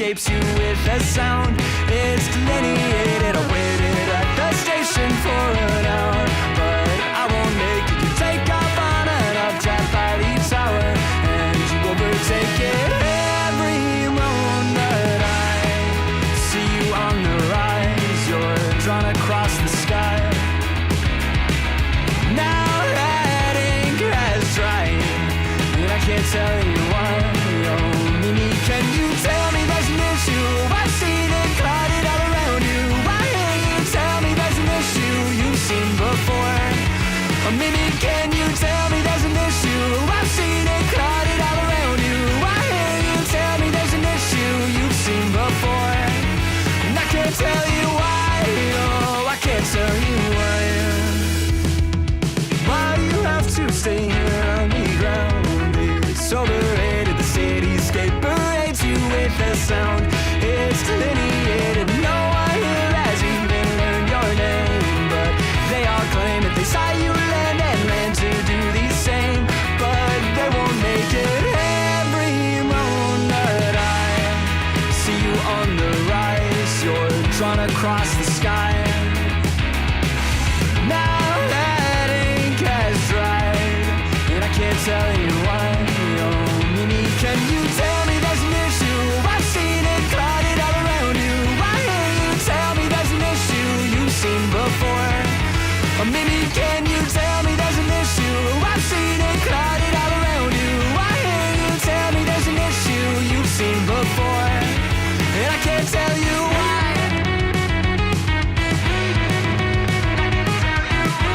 escapes you with a sound. It's delineated. I waited at the station for an hour, but I won't make it. You take off on an updraft by the tower, and you overtake it. Every moment I see you on the rise, you're drawn across the sky. Now that ink has dried, and I can't tell you why. Oh, Mimi, can you tell me there's an issue? I've seen it clouded all around you. Why can't you tell me there's an issue you've seen before? Oh, Mimi, can you tell me there's an issue? I've seen it clouded all around you. Why can't you tell me there's an issue you've seen before? And I can't tell you why. Oh, I can't tell you why. Why you have to stay here on the ground? It's overrated. The cityscape parades you with a sound. It's delineated. No one here has even learned your name, but they all claim that they saw you land and land to do the same, but they won't make it. Every moment I see you on the rise, you're drawn across the sky. Now that ink has dried, and I can't tell you why. Oh, Mimi, can you tell me there's an issue? I've seen it clouded all around you. Why can't you tell me there's an issue you've seen before? Oh, Mimi, can you tell me there's an issue? I've seen it clouded all around you. Why can't you tell me there's an issue you've seen before? And I can't tell you why. And I can't tell you why.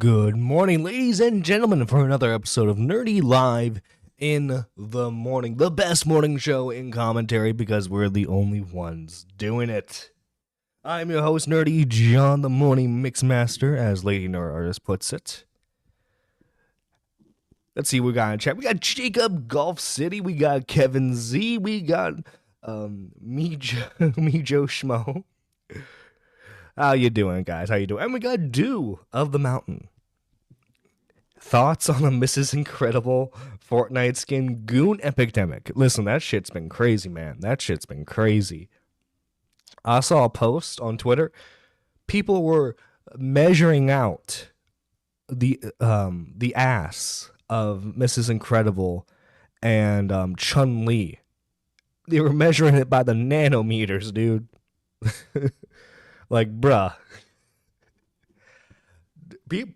Good morning, ladies and gentlemen, for another episode of Nerdy Live in the Morning. The best morning show in commentary because we're the only ones doing it. I'm your host, Nerdy John, the Morning Mixmaster, as Lady Nerd Artist puts it. Let's see what we got in chat. We got Jacob Golf City, we got Kevin Z, we got me Joe Schmo. How you doing, guys? How you doing? And we got Dew of the Mountain. Thoughts on the Mrs. Incredible Fortnite skin Goon Epidemic? Listen, that shit's been crazy, man. That shit's been crazy. I saw a post on Twitter. People were measuring out the ass of Mrs. Incredible and Chun-Li. They were measuring it by the nanometers, dude. Like, bruh.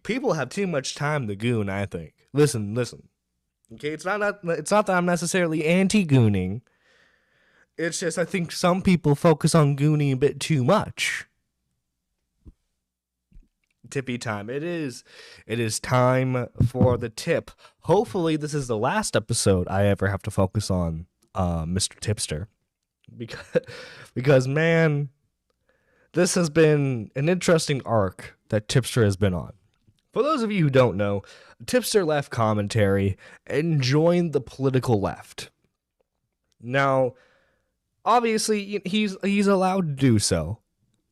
People have too much time to goon, I think. Listen. Okay, it's not that I'm necessarily anti-gooning. It's just I think some people focus on gooning a bit too much. Tippy time. It is time for the tip. Hopefully this is the last episode I ever have to focus on Mr. Tipster. Because man, this has been an interesting arc that Tipster has been on. For those of you who don't know, Tipster left commentary and joined the political left. Now, obviously, he's allowed to do so.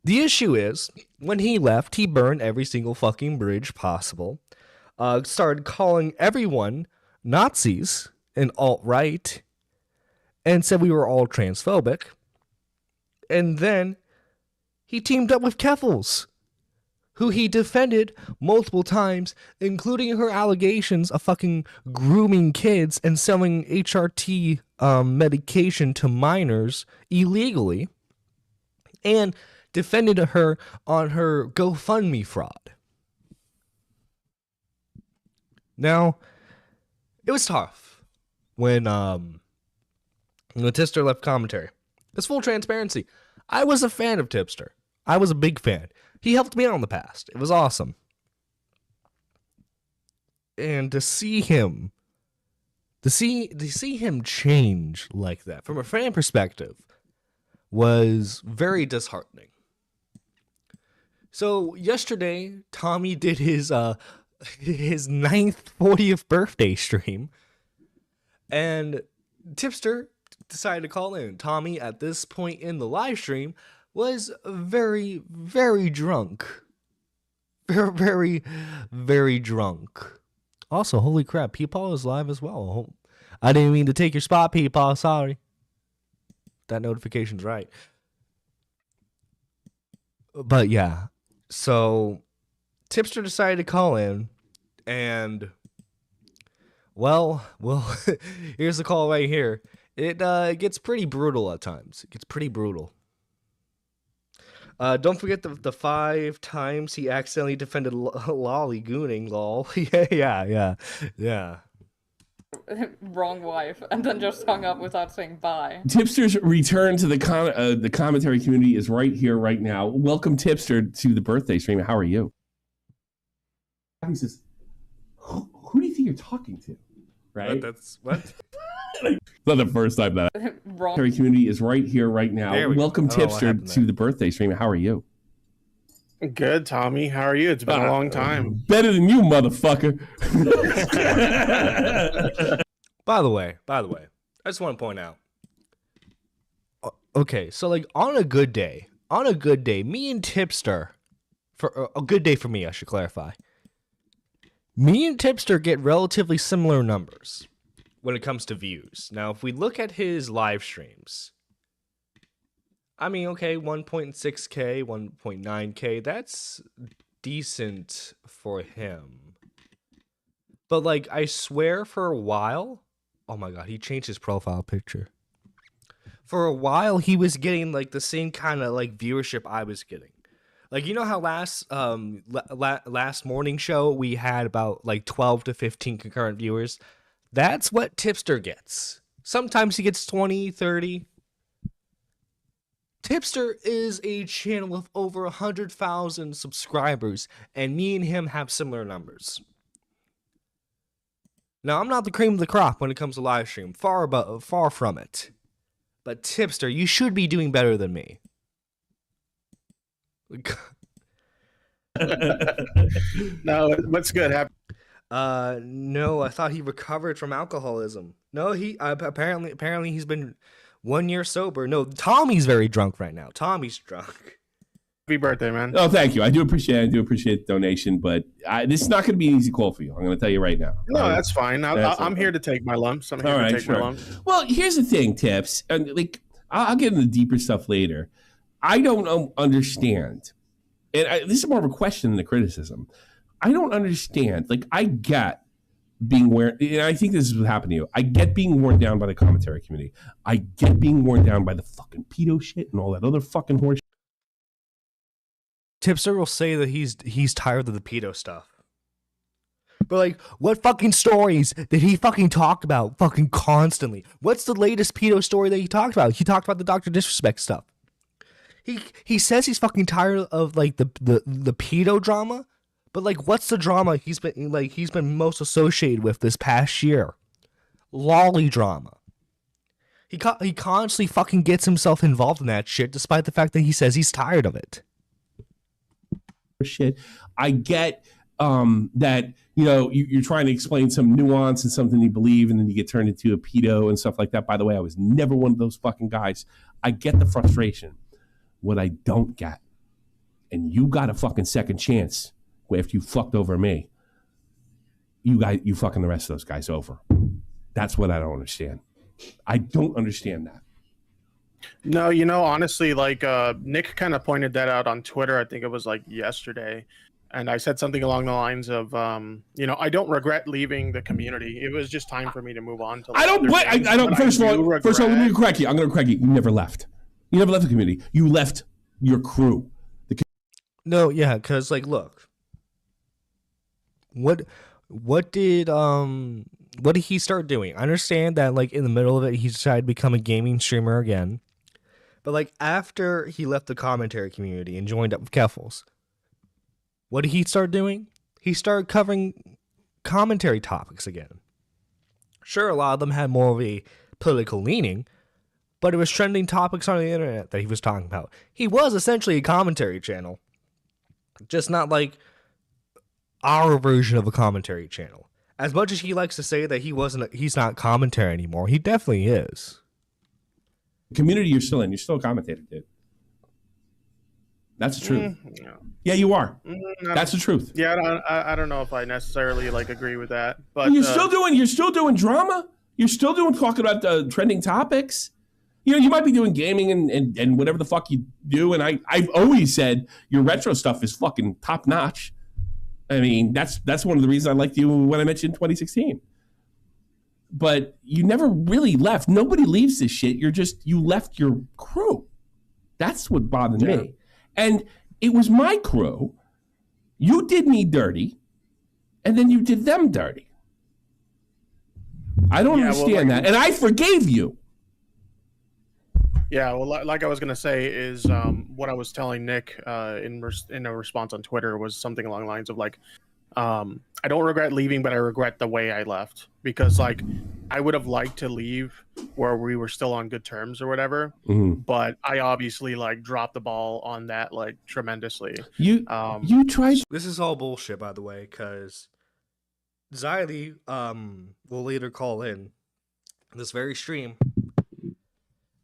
The issue is, when he left, he burned every single fucking bridge possible, started calling everyone Nazis and alt-right, and said we were all transphobic, and then he teamed up with Keffels, who he defended multiple times, including her allegations of fucking grooming kids and selling HRT medication to minors illegally, and defended her on her GoFundMe fraud. Now, it was tough when Tipster left commentary. It's full transparency. I was a fan of Tipster. I was a big fan. He helped me out in the past. It was awesome. And to see him change like that from a fan perspective was very disheartening. So yesterday, Tommy did his 9th 40th birthday stream, and Tipster decided to call in. Tommy, at this point in the live stream, was very, very drunk. Very, very, very drunk. Also, holy crap, Peepaw is live as well. I didn't mean to take your spot, Peepaw. Sorry. That notification's right. But yeah, so Tipster decided to call in, and well, here's the call right here. It gets pretty brutal at times. It gets pretty brutal. Don't forget the 5 times he accidentally defended Lolly gooning, lol. yeah. Wrong wife, and then just hung up without saying bye. Tipster's return to the commentary community is right here, right now. Welcome, Tipster, to the birthday stream. How are you? He says, who do you think you're talking to? Right? What? It's not the first time that Wrong community is right here, right now. Welcome, Tipster, to the birthday stream. How are you? Good, Tommy. How are you? It's been a long time. Better than you, motherfucker. By the way, I just want to point out. Okay, so like on a good day, me and Tipster, for a good day for me, I should clarify. Me and Tipster get relatively similar numbers when it comes to views. Now, if we look at his live streams, I mean, okay, 1.6K, 1.9K, that's decent for him. But, like, I swear for a while, oh my god, he changed his profile picture. For a while, he was getting, like, the same kind of, like, viewership I was getting. Like, you know how last morning show we had about, like, 12 to 15 concurrent viewers? That's what Tipster gets. Sometimes he gets 20, 30. Tipster is a channel with over 100,000 subscribers, and me and him have similar numbers. Now, I'm not the cream of the crop when it comes to live stream, far from it. But Tipster, you should be doing better than me. No, what's good? No, I thought he recovered from alcoholism. No, he apparently he's been 1 year sober. No, Tommy's very drunk right now. Tommy's drunk. Happy birthday, man. Oh, thank you. I do appreciate the donation, but this is not going to be an easy call for you. I'm going to tell you right now. No, that's fine. I'm here to take my lumps. I'm here to take my lumps. Well, here's the thing, Tips, and like I'll get into the deeper stuff later. I don't understand, and this is more of a question than a criticism. I don't understand. Like, I get being worn, and I think this is what happened to you. I get being worn down by the commentary community. I get being worn down by the fucking pedo shit and all that other fucking horse. Tipster will say that he's tired of the pedo stuff. But like, what fucking stories did he fucking talk about fucking constantly? What's the latest pedo story that he talked about? He talked about the Dr. Disrespect stuff. He says he's fucking tired of like the pedo drama, but like, what's the drama he's been most associated with this past year? Lolly drama. He constantly fucking gets himself involved in that shit, despite the fact that he says he's tired of it. Shit. I get that, you know, you're trying to explain some nuance and something you believe, and then you get turned into a pedo and stuff like that. By the way, I was never one of those fucking guys. I get the frustration. What I don't get, and you got a fucking second chance after you fucked over me, you fucking the rest of those guys over. That's what I don't understand. I don't understand that. No, you know, honestly, like Nick kind of pointed that out on Twitter. I think it was like yesterday. And I said something along the lines of, you know, I don't regret leaving the community. It was just time for me to move on to. Like, I don't. First of all, let me correct you. I'm going to correct you. You never left. You never left the community. You left your crew. No, yeah, because like, look, what did he start doing? I understand that like in the middle of it, he decided to become a gaming streamer again. But like after he left the commentary community and joined up with Keffels, what did he start doing? He started covering commentary topics again. Sure, a lot of them had more of a political leaning, but it was trending topics on the internet that he was talking about. He was essentially a commentary channel, just not like our version of a commentary channel. As much as he likes to say that he's not commentary anymore, he definitely is. Community you're still in. You're still a commentator, dude. That's the truth. No. Yeah, you are. That's the truth. Yeah, I don't know if I necessarily like agree with that, but you're still doing drama. You're still talking about trending topics. You know, you might be doing gaming and whatever the fuck you do. And I've always said your retro stuff is fucking top notch. I mean, that's one of the reasons I liked you when I mentioned 2016. But you never really left. Nobody leaves this shit. You left your crew. That's what bothered me. And it was my crew. You did me dirty, and then you did them dirty. I don't understand that. And I forgave you. Yeah, well, like I was gonna say is what I was telling Nick in a response on Twitter was something along the lines of like, I don't regret leaving, but I regret the way I left, because like I would have liked to leave where we were still on good terms or whatever, but I obviously like dropped the ball on that like tremendously. You tried. This is all bullshit, by the way, because Xylee will later call in this very stream.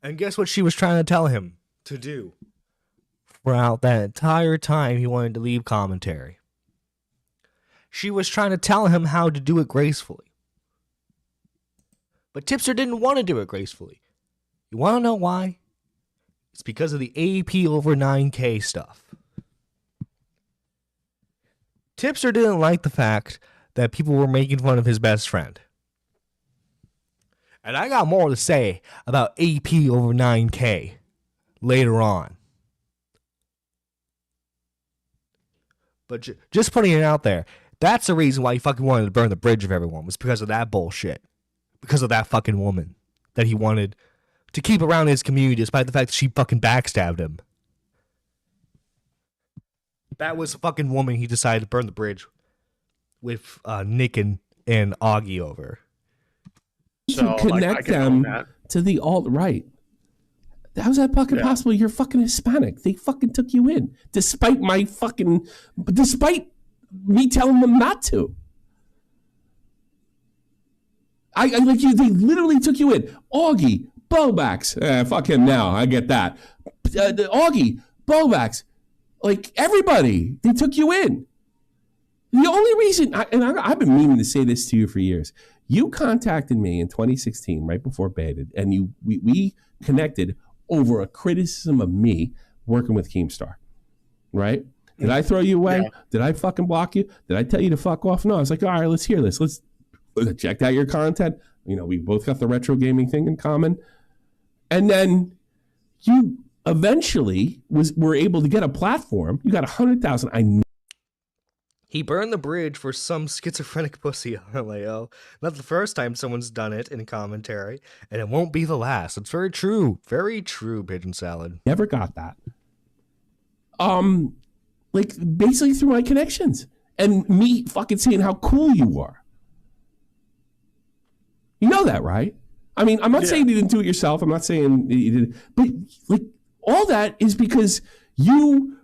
And guess what she was trying to tell him to do throughout that entire time he wanted to leave commentary? She was trying to tell him how to do it gracefully. But Tipster didn't want to do it gracefully. You want to know why? It's because of the AP over 9K stuff. Tipster didn't like the fact that people were making fun of his best friend. And I got more to say about AP over 9K later on. But just putting it out there, that's the reason why he fucking wanted to burn the bridge of everyone, was because of that bullshit. Because of that fucking woman that he wanted to keep around his community despite the fact that she fucking backstabbed him. That was the fucking woman he decided to burn the bridge with Nick and Augie over. So to connect I can own them that. to the alt-right. How's that fucking possible? You're fucking Hispanic. They fucking took you in. Despite me telling them not to. I like you, they literally took you in. Augie, Bobax. Fuck him now. I get that. Augie, Bobax. Like, everybody. They took you in. The only reason, I've been meaning to say this to you for years. You contacted me in 2016, right before Baited, and we connected over a criticism of me working with Keemstar, right? Did I throw you away? Yeah. Did I fucking block you? Did I tell you to fuck off? No, I was like, all right, let's hear this. Let's check out your content. You know, we both got the retro gaming thing in common. And then you eventually were able to get a platform. You got 100,000. He burned the bridge for some schizophrenic pussy on LAO. Not the first time someone's done it in commentary, and it won't be the last. It's very true. Very true, Pigeon Salad. Never got that. Like, basically through my connections. And me fucking saying how cool you are. You know that, right? I mean, I'm not saying you didn't do it yourself. I'm not saying you did, but like all that is because you.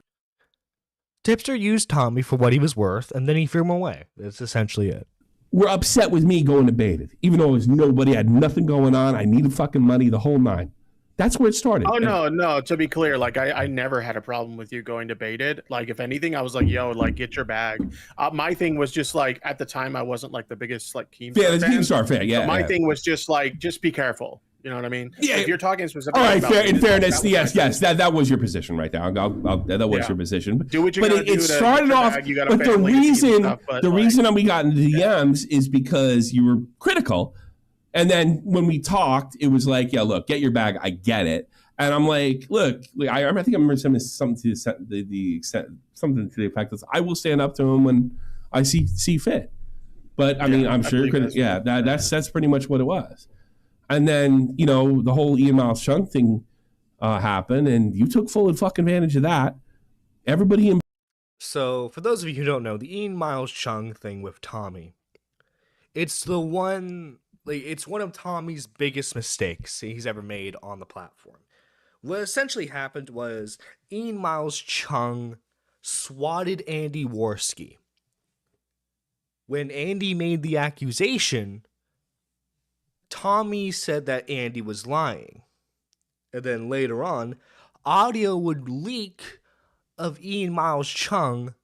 Tipster used Tommy for what he was worth, and then he threw him away. That's essentially it. Were upset with me going to Baited, even though it was nobody, I had nothing going on. I needed fucking money, the whole nine. That's where it started. Oh, no. To be clear, like, I never had a problem with you going to Baited. Like, if anything, I was like, yo, like, get your bag. My thing was just, like, at the time, I wasn't, like, the biggest, like, Keemstar fan. Yeah, my thing was just, like, just be careful. You know what I mean? Yeah. If you're talking specifically all right, about in fairness, yes, that was your position right there. That was your position. Do what you but gotta do. It started off, but the reason we got into the DMs is because you were critical. And then when we talked, it was like, yeah, look, get your bag. I get it. And I'm like, look, I think I remember saying something to the effect that I will stand up to him when I see fit. But I mean, I'm sure, that's pretty much what it was. And then, you know, the whole Ian Miles Chung thing happened, and you took full and fucking advantage of that. Everybody. So, for those of you who don't know, the Ian Miles Chung thing with Tommy, it's one of Tommy's biggest mistakes he's ever made on the platform. What essentially happened was Ian Miles Chung swatted Andy Worski. When Andy made the accusation, Tommy said that Andy was lying. And then later on, audio would leak of Ian Miles Chung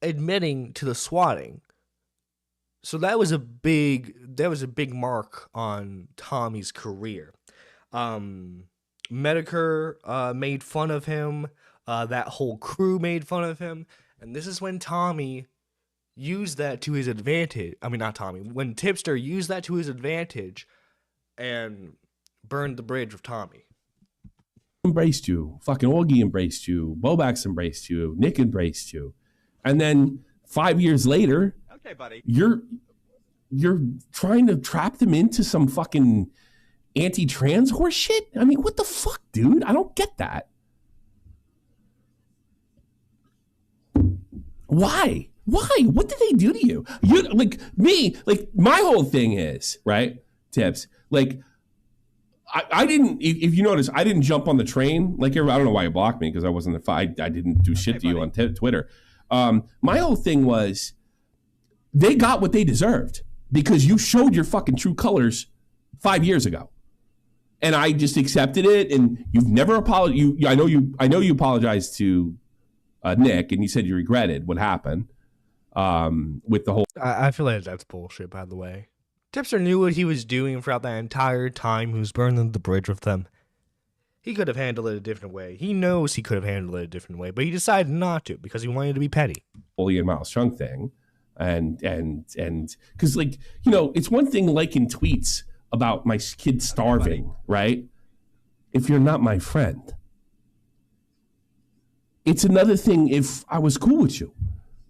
admitting to the swatting. So that was a big mark on Tommy's career. Medicare made fun of him. That whole crew made fun of him. And this is when Tommy used that to his advantage. I mean, not Tommy. When Tipster used that to his advantage and burned the bridge with Tommy. Embraced you. Fucking Augie embraced you. Bobax embraced you. Nick embraced you. And then 5 years later, okay, buddy, you're trying to trap them into some fucking anti-trans horse shit? I mean, what the fuck, dude? I don't get that. Why? What did they do to you? You like me, like my whole thing is, right? Tips. Like I didn't, if you notice, I didn't jump on the train. Like, I don't know why you blocked me, because I wasn't, I didn't do shit to you on Twitter. My whole thing was, they got what they deserved because you showed your fucking true colors 5 years ago. And I just accepted it, and you've never apologized. I know you apologized to Nick, and you said you regretted what happened with the whole. I feel like that's bullshit, by the way. Tipster knew what he was doing throughout that entire time he was burning the bridge with them. He could have handled it a different way. He knows he could have handled it a different way, but he decided not to because he wanted to be petty. Bully and Miles Chung thing, and because, like, you know, it's one thing liking tweets about my kid starving, right? If you're not my friend. It's another thing if I was cool with you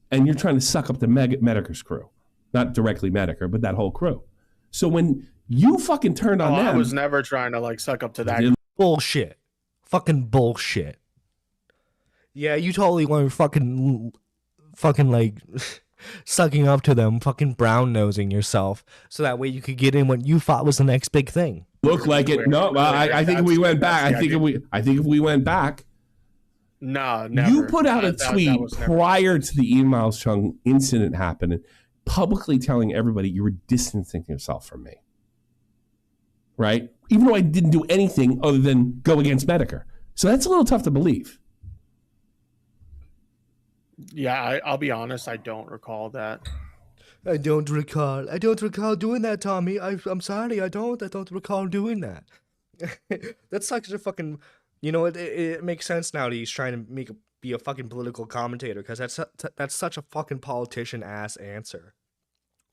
and you're trying to suck up the Medicare's crew. Not directly Medicare, but that whole crew. So when you fucking turned on them, I was never trying to like suck up to that. Bullshit. Fucking bullshit. Yeah, you totally weren't fucking like sucking up to them, fucking brown nosing yourself, so that way you could get in what you thought was the next big thing. Look like it. No, I think if we went back, I think if we went back. No, never. You put out a tweet prior to the Ian Miles Chung incident happening, publicly telling everybody you were distancing yourself from me. Right? Even though I didn't do anything other than go against Medicare. So that's a little tough to believe. Yeah, I'll be honest. I don't recall that. I don't recall doing that, Tommy. I'm sorry. I don't recall doing that. That's such a fucking, it makes sense now that he's trying to be a fucking political commentator, because that's such a fucking politician ass answer.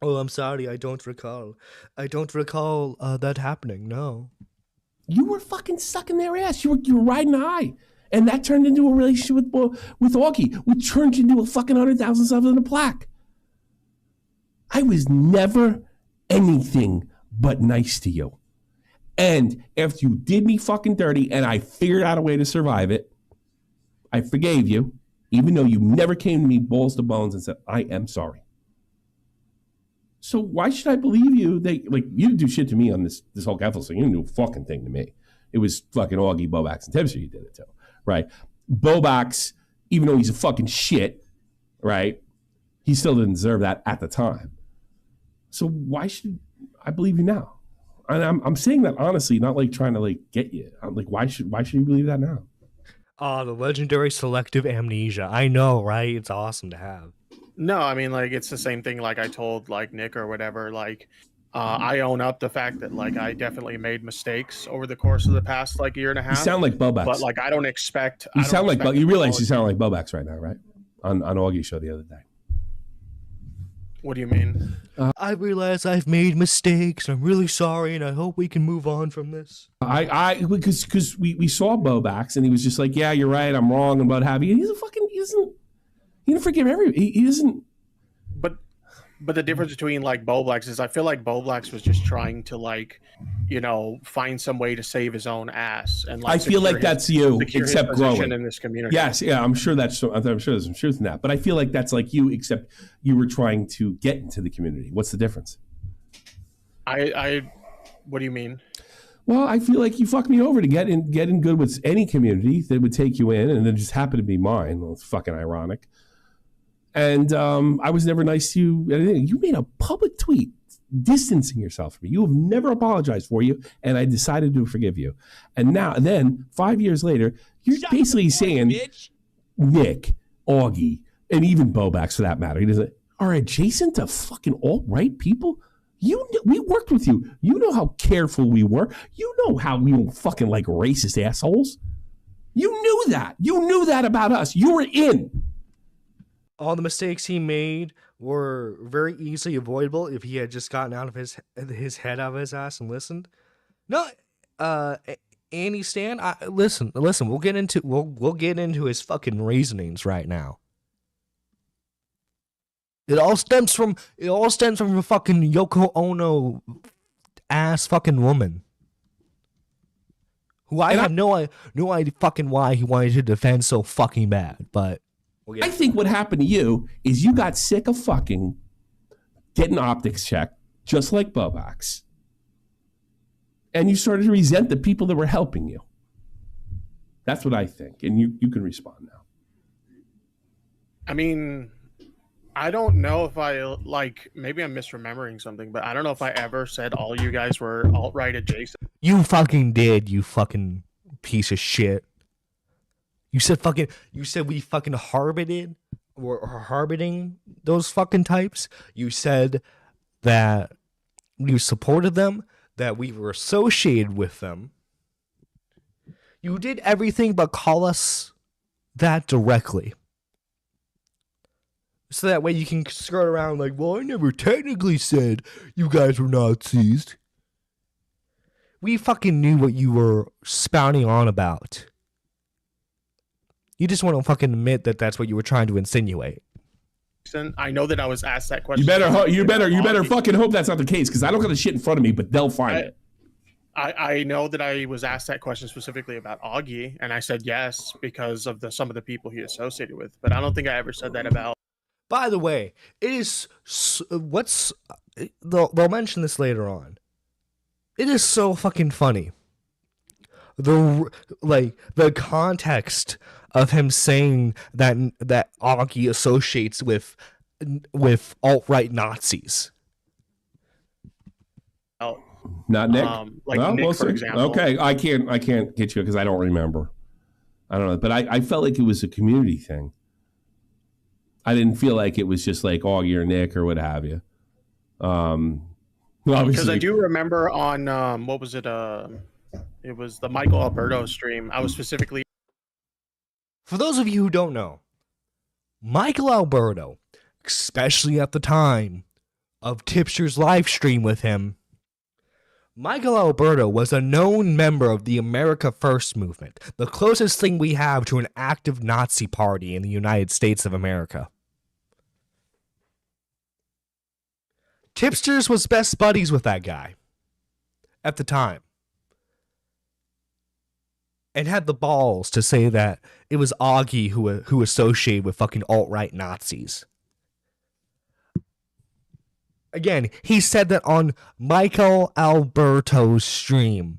Oh, I'm sorry. I don't recall that happening. No. You were fucking sucking their ass. You were riding high. And that turned into a relationship with Augie, which turned into a fucking 100,000 subs and a plaque. I was never anything but nice to you. And after you did me fucking dirty and I figured out a way to survive it, I forgave you, even though you never came to me balls to bones and said, I am sorry. So why should I believe you? You didn't do shit to me on this whole Keffel thing. You didn't do a fucking thing to me. It was fucking Augie, Bobax, and Tipster you did it to. Right? Bobax, even though he's a fucking shit, right? He still didn't deserve that at the time. So why should I believe you now? And I'm saying that honestly, not like trying to like get you. I'm like, why should you believe that now? The legendary selective amnesia. I know, right? It's awesome to have. No, I mean, like, it's the same thing like I told like Nick or whatever. Like, I own up the fact that like I definitely made mistakes over the course of the past like year and a half. You sound like Bobax. But like I don't expect. You realize you sound like Bobax right now, right? On Augie's show the other day. What do you mean? I realize I've made mistakes. I'm really sorry, and I hope we can move on from this. Because we saw Bobax, and he was just like, yeah, you're right, I'm wrong, and what have you. He didn't forgive he doesn't. But the difference between like Boblax is I feel like Boblax was just trying to like, find some way to save his own ass. And like, I feel like that's you, except growing in this community. Yes, yeah, I'm sure there's some truth in that. But I feel like that's like you, except you were trying to get into the community. What's the difference? What do you mean? Well, I feel like you fucked me over to get in good with any community that would take you in, and it just happened to be mine. Well, it's fucking ironic. And I was never nice to you. You made a public tweet distancing yourself from me. You have never apologized for you, and I decided to forgive you. And then 5 years later, you're basically saying Nick, Augie, and even Bobax for that matter, are adjacent to fucking alt-right people. We worked with you. You know how careful we were. You know how we don't fucking like racist assholes. You knew that. You knew that about us. You were in. All the mistakes he made were very easily avoidable if he had just gotten out of his head out of his ass and listened. No, Annie Stan, listen. We'll get into his fucking reasonings right now. It all stems from a fucking Yoko Ono ass fucking woman. Who I have no idea fucking why he wanted to defend so fucking bad, but I think what happened to you is you got sick of fucking getting optics checked, just like Bobax. And you started to resent the people that were helping you. That's what I think. And you can respond now. I mean, I don't know if maybe I'm misremembering something, but I don't know if I ever said all you guys were alt-right adjacent. You fucking did, you fucking piece of shit. You said we fucking harbored or harboring those fucking types. You said that you supported them, that we were associated with them. You did everything but call us that directly. So that way you can skirt around like, well, I never technically said you guys were Nazis. We fucking knew what you were spouting on about. You just want to fucking admit that that's what you were trying to insinuate. I know that I was asked that question. You better fucking hope that's not the case, because I don't got the shit in front of me, but they'll find it. I know that I was asked that question specifically about Augie, and I said yes because of some of the people he associated with. But I don't think I ever said that about. By the way, it is they'll mention this later on. It is so fucking funny. The context of him saying that Augie associates with alt-right Nazis. Not Nick. Nick, for example. Okay, I can't get you because I don't remember. I don't know, but I felt like it was a community thing. I didn't feel like it was just like Augie or Nick or what have you. Because I do remember on what was it? It was the Michael Alberto stream. I was specifically. For those of you who don't know, Michael Alberto, especially at the time of Tipster's live stream with him, Michael Alberto was a known member of the America First movement, the closest thing we have to an active Nazi party in the United States of America. Tipsters was best buddies with that guy at the time, and had the balls to say that it was Augie who associated with fucking alt-right Nazis. Again, he said that on Michael Alberto's stream,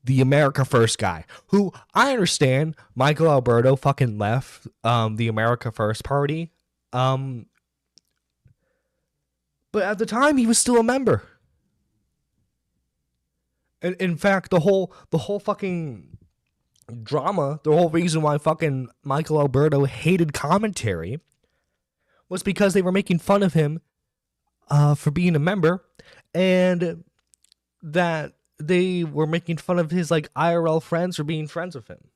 the America First guy, who I understand Michael Alberto fucking left the America First party. But at the time, he was still a member. And in fact, the whole fucking drama, the whole reason why fucking Michael Alberto hated commentary was because they were making fun of him for being a member, and that they were making fun of his like IRL friends for being friends with him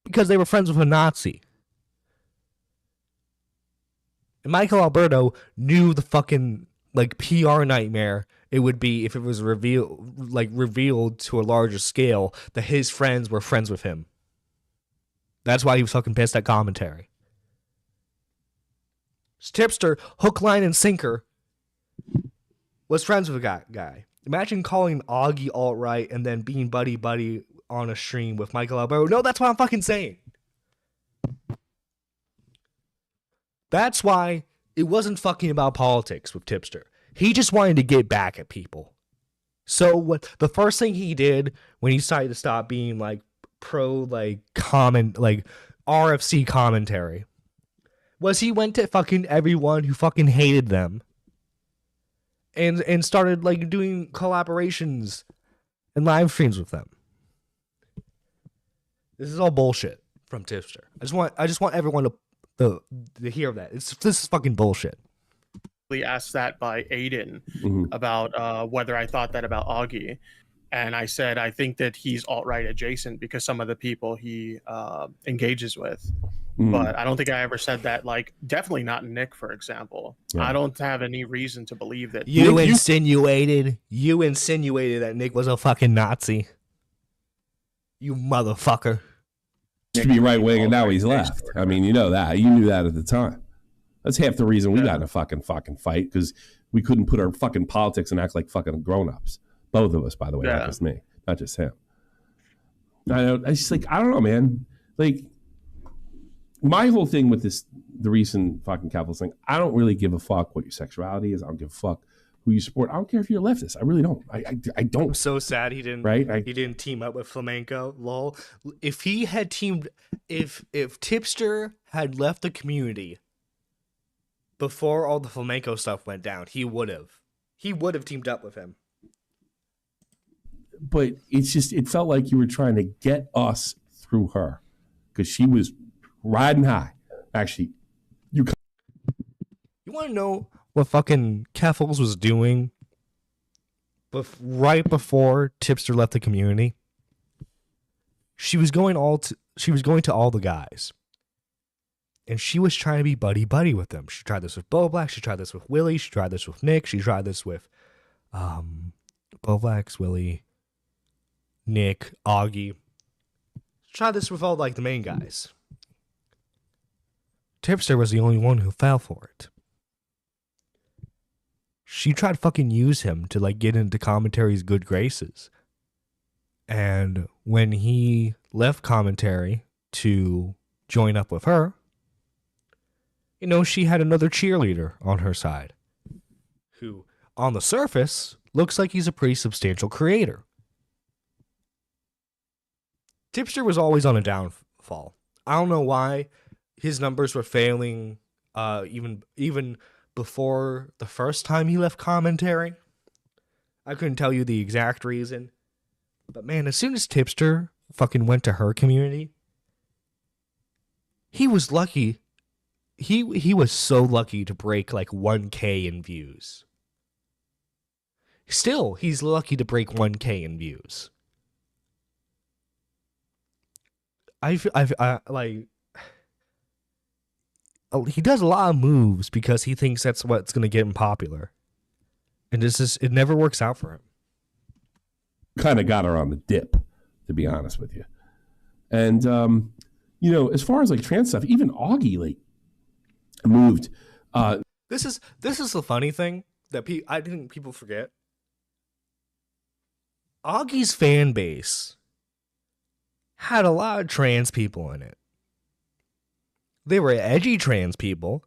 because they were friends with a Nazi. And Michael Alberto knew the fucking like PR nightmare it would be if it was revealed to a larger scale that his friends were friends with him. That's why he was fucking pissed at commentary. Tipster, hook, line, and sinker, was friends with a guy. Imagine calling Augie alt-right and then being buddy-buddy on a stream with Michael Alberto. No, that's what I'm fucking saying. That's why it wasn't fucking about politics with Tipster. He just wanted to get back at people. So what the first thing he did when he decided to stop being like pro RFC commentary was he went to fucking everyone who fucking hated them and started like doing collaborations and live streams with them. This is all bullshit from Tipster. I just want everyone to hear that. This is fucking bullshit. Asked that by Aiden about whether I thought that about Augie, and I said I think that he's alt-right adjacent because some of the people he engages with. But I don't think I ever said that. Like, definitely not Nick, for example. Yeah. I don't have any reason to believe that. You insinuated that Nick was a fucking Nazi. You motherfucker. Used to be right wing, and now he's left. I mean, you know that. You knew that at the time. That's half the reason we got in a fucking fight, because we couldn't put our fucking politics and act like fucking grown-ups. Both of us, by the way, not just me, not just him. I don't know, man. Like, my whole thing with the recent fucking Capitals thing, I don't really give a fuck what your sexuality is. I don't give a fuck who you support. I don't care if you're a leftist. I really don't. I don't. I'm so sad he didn't. Right? He didn't team up with Flamenco. Lol. If he had teamed, if Tipster had left the community before all the Flamenco stuff went down, he would have teamed up with him. But it felt like you were trying to get us through her, because she was riding high. Actually, you want to know what fucking Keffels was doing right before Tipster left the community? She was going to all the guys, and she was trying to be buddy with them. She tried this with Bo Black. She tried this with Willie. She tried this with Nick. She tried this with Bo Black's Willie, Nick, Augie. She tried this with all like the main guys. Tipster was the only one who fell for it. She tried to fucking use him to like get into Commentary's good graces. And when he left Commentary to join up with her, you know, she had another cheerleader on her side who, on the surface, looks like he's a pretty substantial creator. Tipster was always on a downfall. I don't know why his numbers were failing even before the first time he left Commentary. I couldn't tell you the exact reason. But man, as soon as Tipster fucking went to her community, he was lucky. He was so lucky to break like 1K in views. Still, he's lucky to break 1K in views. I like, he does a lot of moves because he thinks that's what's gonna get him popular, and it never works out for him. Kind of got her on the dip, to be honest with you. And you know, as far as like trans stuff, even Augie like moved. This is the funny thing that I think people forget. Augie's fan base had a lot of trans people in it. They were edgy trans people,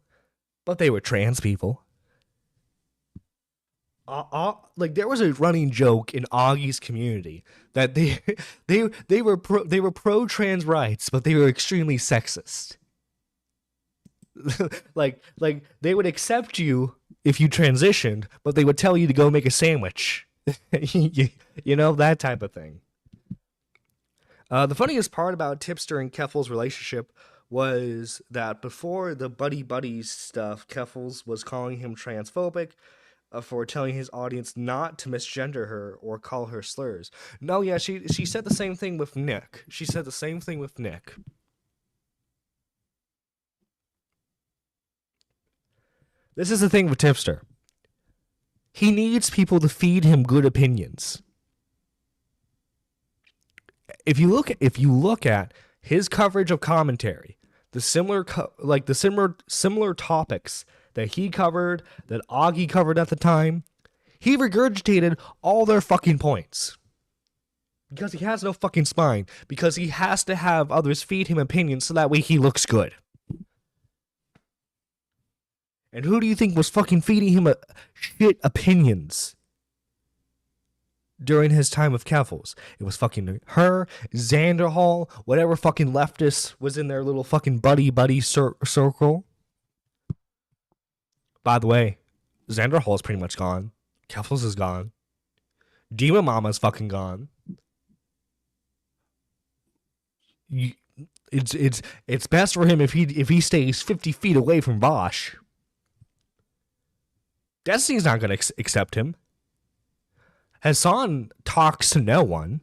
but they were trans people. Like there was a running joke in Augie's community that they were pro trans rights, but they were extremely sexist. like they would accept you if you transitioned, but they would tell you to go make a sandwich. you know, that type of thing. The funniest part about Tipster and Keffel's relationship was that before the buddy stuff, Keffels was calling him transphobic for telling his audience not to misgender her or call her slurs. No, yeah, she said the same thing with Nick. This is the thing with Tipster. He needs people to feed him good opinions. If you look at his coverage of Commentary, the similar topics that he covered, that Augie covered at the time, he regurgitated all their fucking points. Because he has no fucking spine. Because he has to have others feed him opinions so that way he looks good. And who do you think was fucking feeding him shit opinions during his time with Keffels? It was fucking her, Xander Hall, whatever fucking leftist was in their little fucking buddy circle. By the way, Xander Hall is pretty much gone. Keffels is gone. Demon Mama's fucking gone. It's best for him if he stays 50 feet away from Bosch. Destiny's not going to accept him. Hassan talks to no one.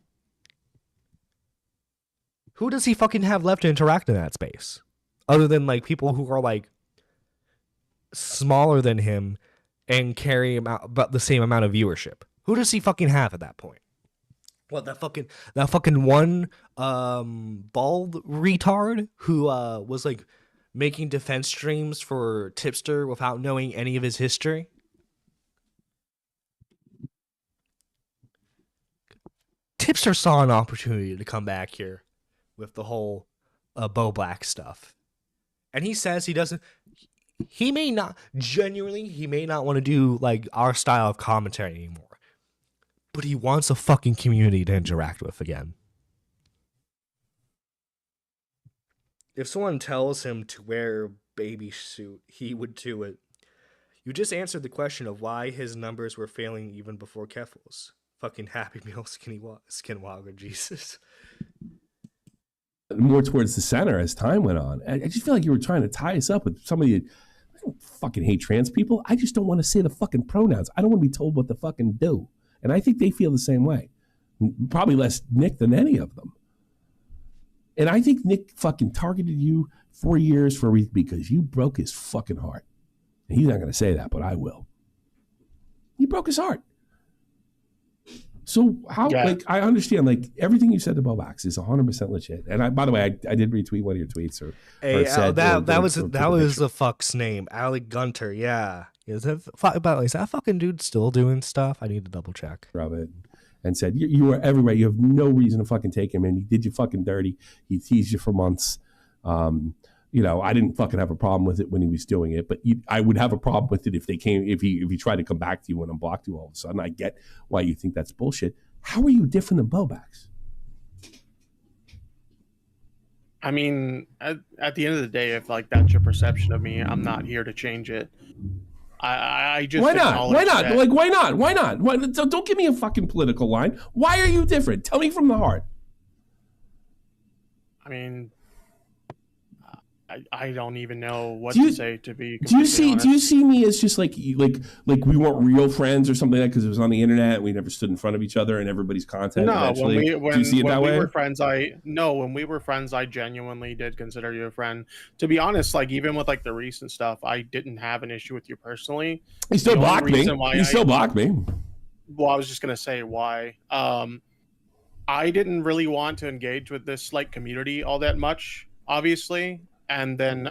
Who does he fucking have left to interact in that space? Other than like people who are like smaller than him and carry about the same amount of viewership. Who does he fucking have at that point? What, that fucking one bald retard who was like making defense streams for Tipster without knowing any of his history? Tipster saw an opportunity to come back here with the whole Bo Black stuff. And he says he may not want to do like our style of commentary anymore. But he wants a fucking community to interact with again. If someone tells him to wear a baby suit, he would do it. You just answered the question of why his numbers were failing even before Keffels. Fucking Happy Meal Skinwalker, Jesus. More towards the center as time went on. I just feel like you were trying to tie us up with somebody. I don't fucking hate trans people. I just don't want to say the fucking pronouns. I don't want to be told what to fucking do. And I think they feel the same way. Probably less Nick than any of them. And I think Nick fucking targeted you 4 years for a reason because you broke his fucking heart. He's not going to say that, but I will. You broke his heart. So how, like, I understand, like, everything you said to Bobax is 100% legit. And by the way, I did retweet one of your tweets, or said, that was the fuck's name, Alec Gunter. Yeah, is that fucking dude still doing stuff? I need to double check. Of it, and said you were everywhere. You have no reason to fucking take him in. He did you fucking dirty. He teased you for months. You know, I didn't fucking have a problem with it when he was doing it, but I would have a problem with it if he tried to come back to you and unblocked you all of a sudden. I get why you think that's bullshit. How are you different than Bobax? I mean, at the end of the day, if like that's your perception of me, I'm not here to change it. I just why not? Why not? That... Like why not? Why not? Don't give me a fucking political line. Why are you different? Tell me from the heart. I mean, I don't even know what to say, to be honest. Do you see me as just like we weren't real friends or something like that because it was on the internet, we never stood in front of each other and everybody's content? No, do you see it that way? When we were friends, I genuinely did consider you a friend. To be honest, like even with like the recent stuff, I didn't have an issue with you personally. He still blocked me. Still blocked me. Well, I was just gonna say why. I didn't really want to engage with this like community all that much, obviously. And then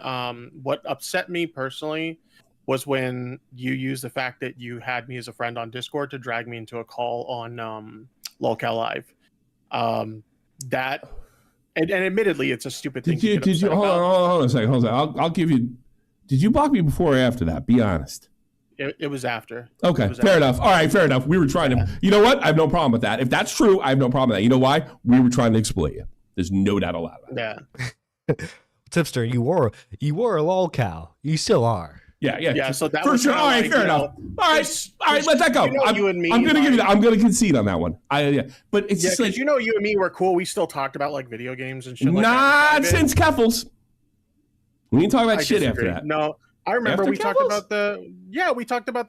what upset me personally was when you used the fact that you had me as a friend on Discord to drag me into a call on LOLCal Live. That and admittedly, it's a stupid thing. Did you hold on a second? I'll give you. Did you block me before or after that? Be honest. It was after. Okay, fair enough. All right, fair enough. We were trying to. You know what? I have no problem with that. If that's true, I have no problem with that. You know why? We were trying to exploit you. There's no doubt about that. Yeah. Tipster, you were a lolcow. You still are. Yeah. So that for was sure. All right, fair enough. All right, let that go. You and me, I'm gonna give you that. I'm gonna concede on that one. But it's just like you and me were cool. We still talked about like video games and shit. Like not since Keffels. We didn't talk about shit disagree. after that. No, I remember we talked about the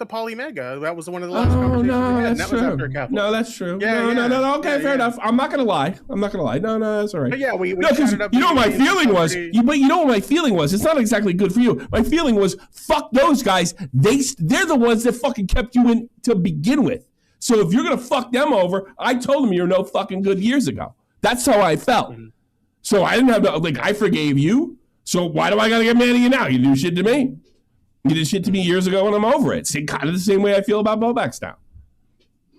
Polymega. That was one of the last conversations we had. And that was after Keffels. No, that's true. No. Okay, fair enough. I'm not gonna lie. No, that's all right. But yeah, we because you know what my feeling was. But you know what my feeling was. It's not exactly good for you. My feeling was, fuck those guys. They're the ones that fucking kept you in to begin with. So if you're gonna fuck them over, I told them you're no fucking good years ago. That's how I felt. Mm-hmm. So I didn't have to I forgave you. So why do I gotta get mad at you now? You do shit to me. You did shit to me years ago and I'm over it. Kind of the same way I feel about Bobax now.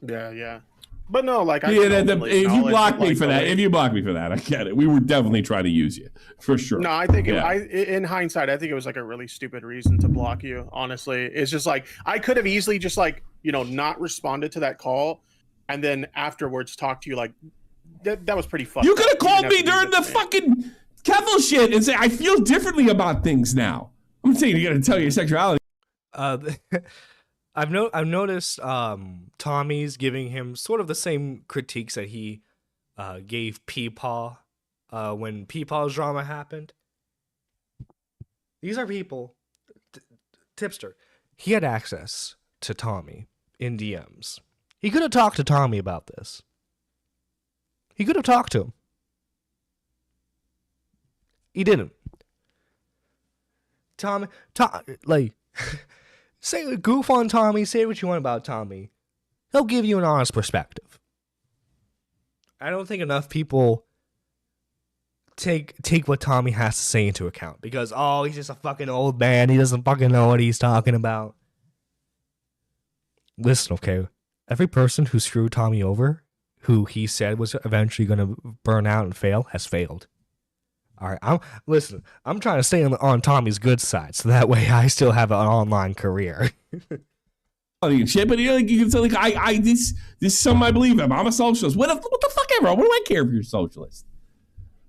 Yeah. But no, if you block me for that, I get it. We were definitely trying to use you for sure. No, I think in hindsight, I think it was like a really stupid reason to block you. Honestly, it's just like I could have easily just not responded to that call, and then afterwards talk to you like that was pretty fucked. You could have called me during the fucking Kevil shit and say I feel differently about things now. I'm saying you got to tell your sexuality. I've noticed Tommy's giving him sort of the same critiques that he gave Peepaw when Peepaw's drama happened. These are people. Tipster, he had access to Tommy in DMs. He could have talked to Tommy about this. He could have talked to him. He didn't. Tommy, say goof on Tommy, say what you want about Tommy. He'll give you an honest perspective. I don't think enough people take what Tommy has to say into account because he's just a fucking old man. He doesn't fucking know what he's talking about. Listen, okay, every person who screwed Tommy over, who he said was eventually going to burn out and fail, has failed. All right, I'm trying to stay on Tommy's good side, so that way I still have an online career. Shit, but you can say this is something I believe in. I'm a socialist. What the fuck ever? What do I care if you're a socialist?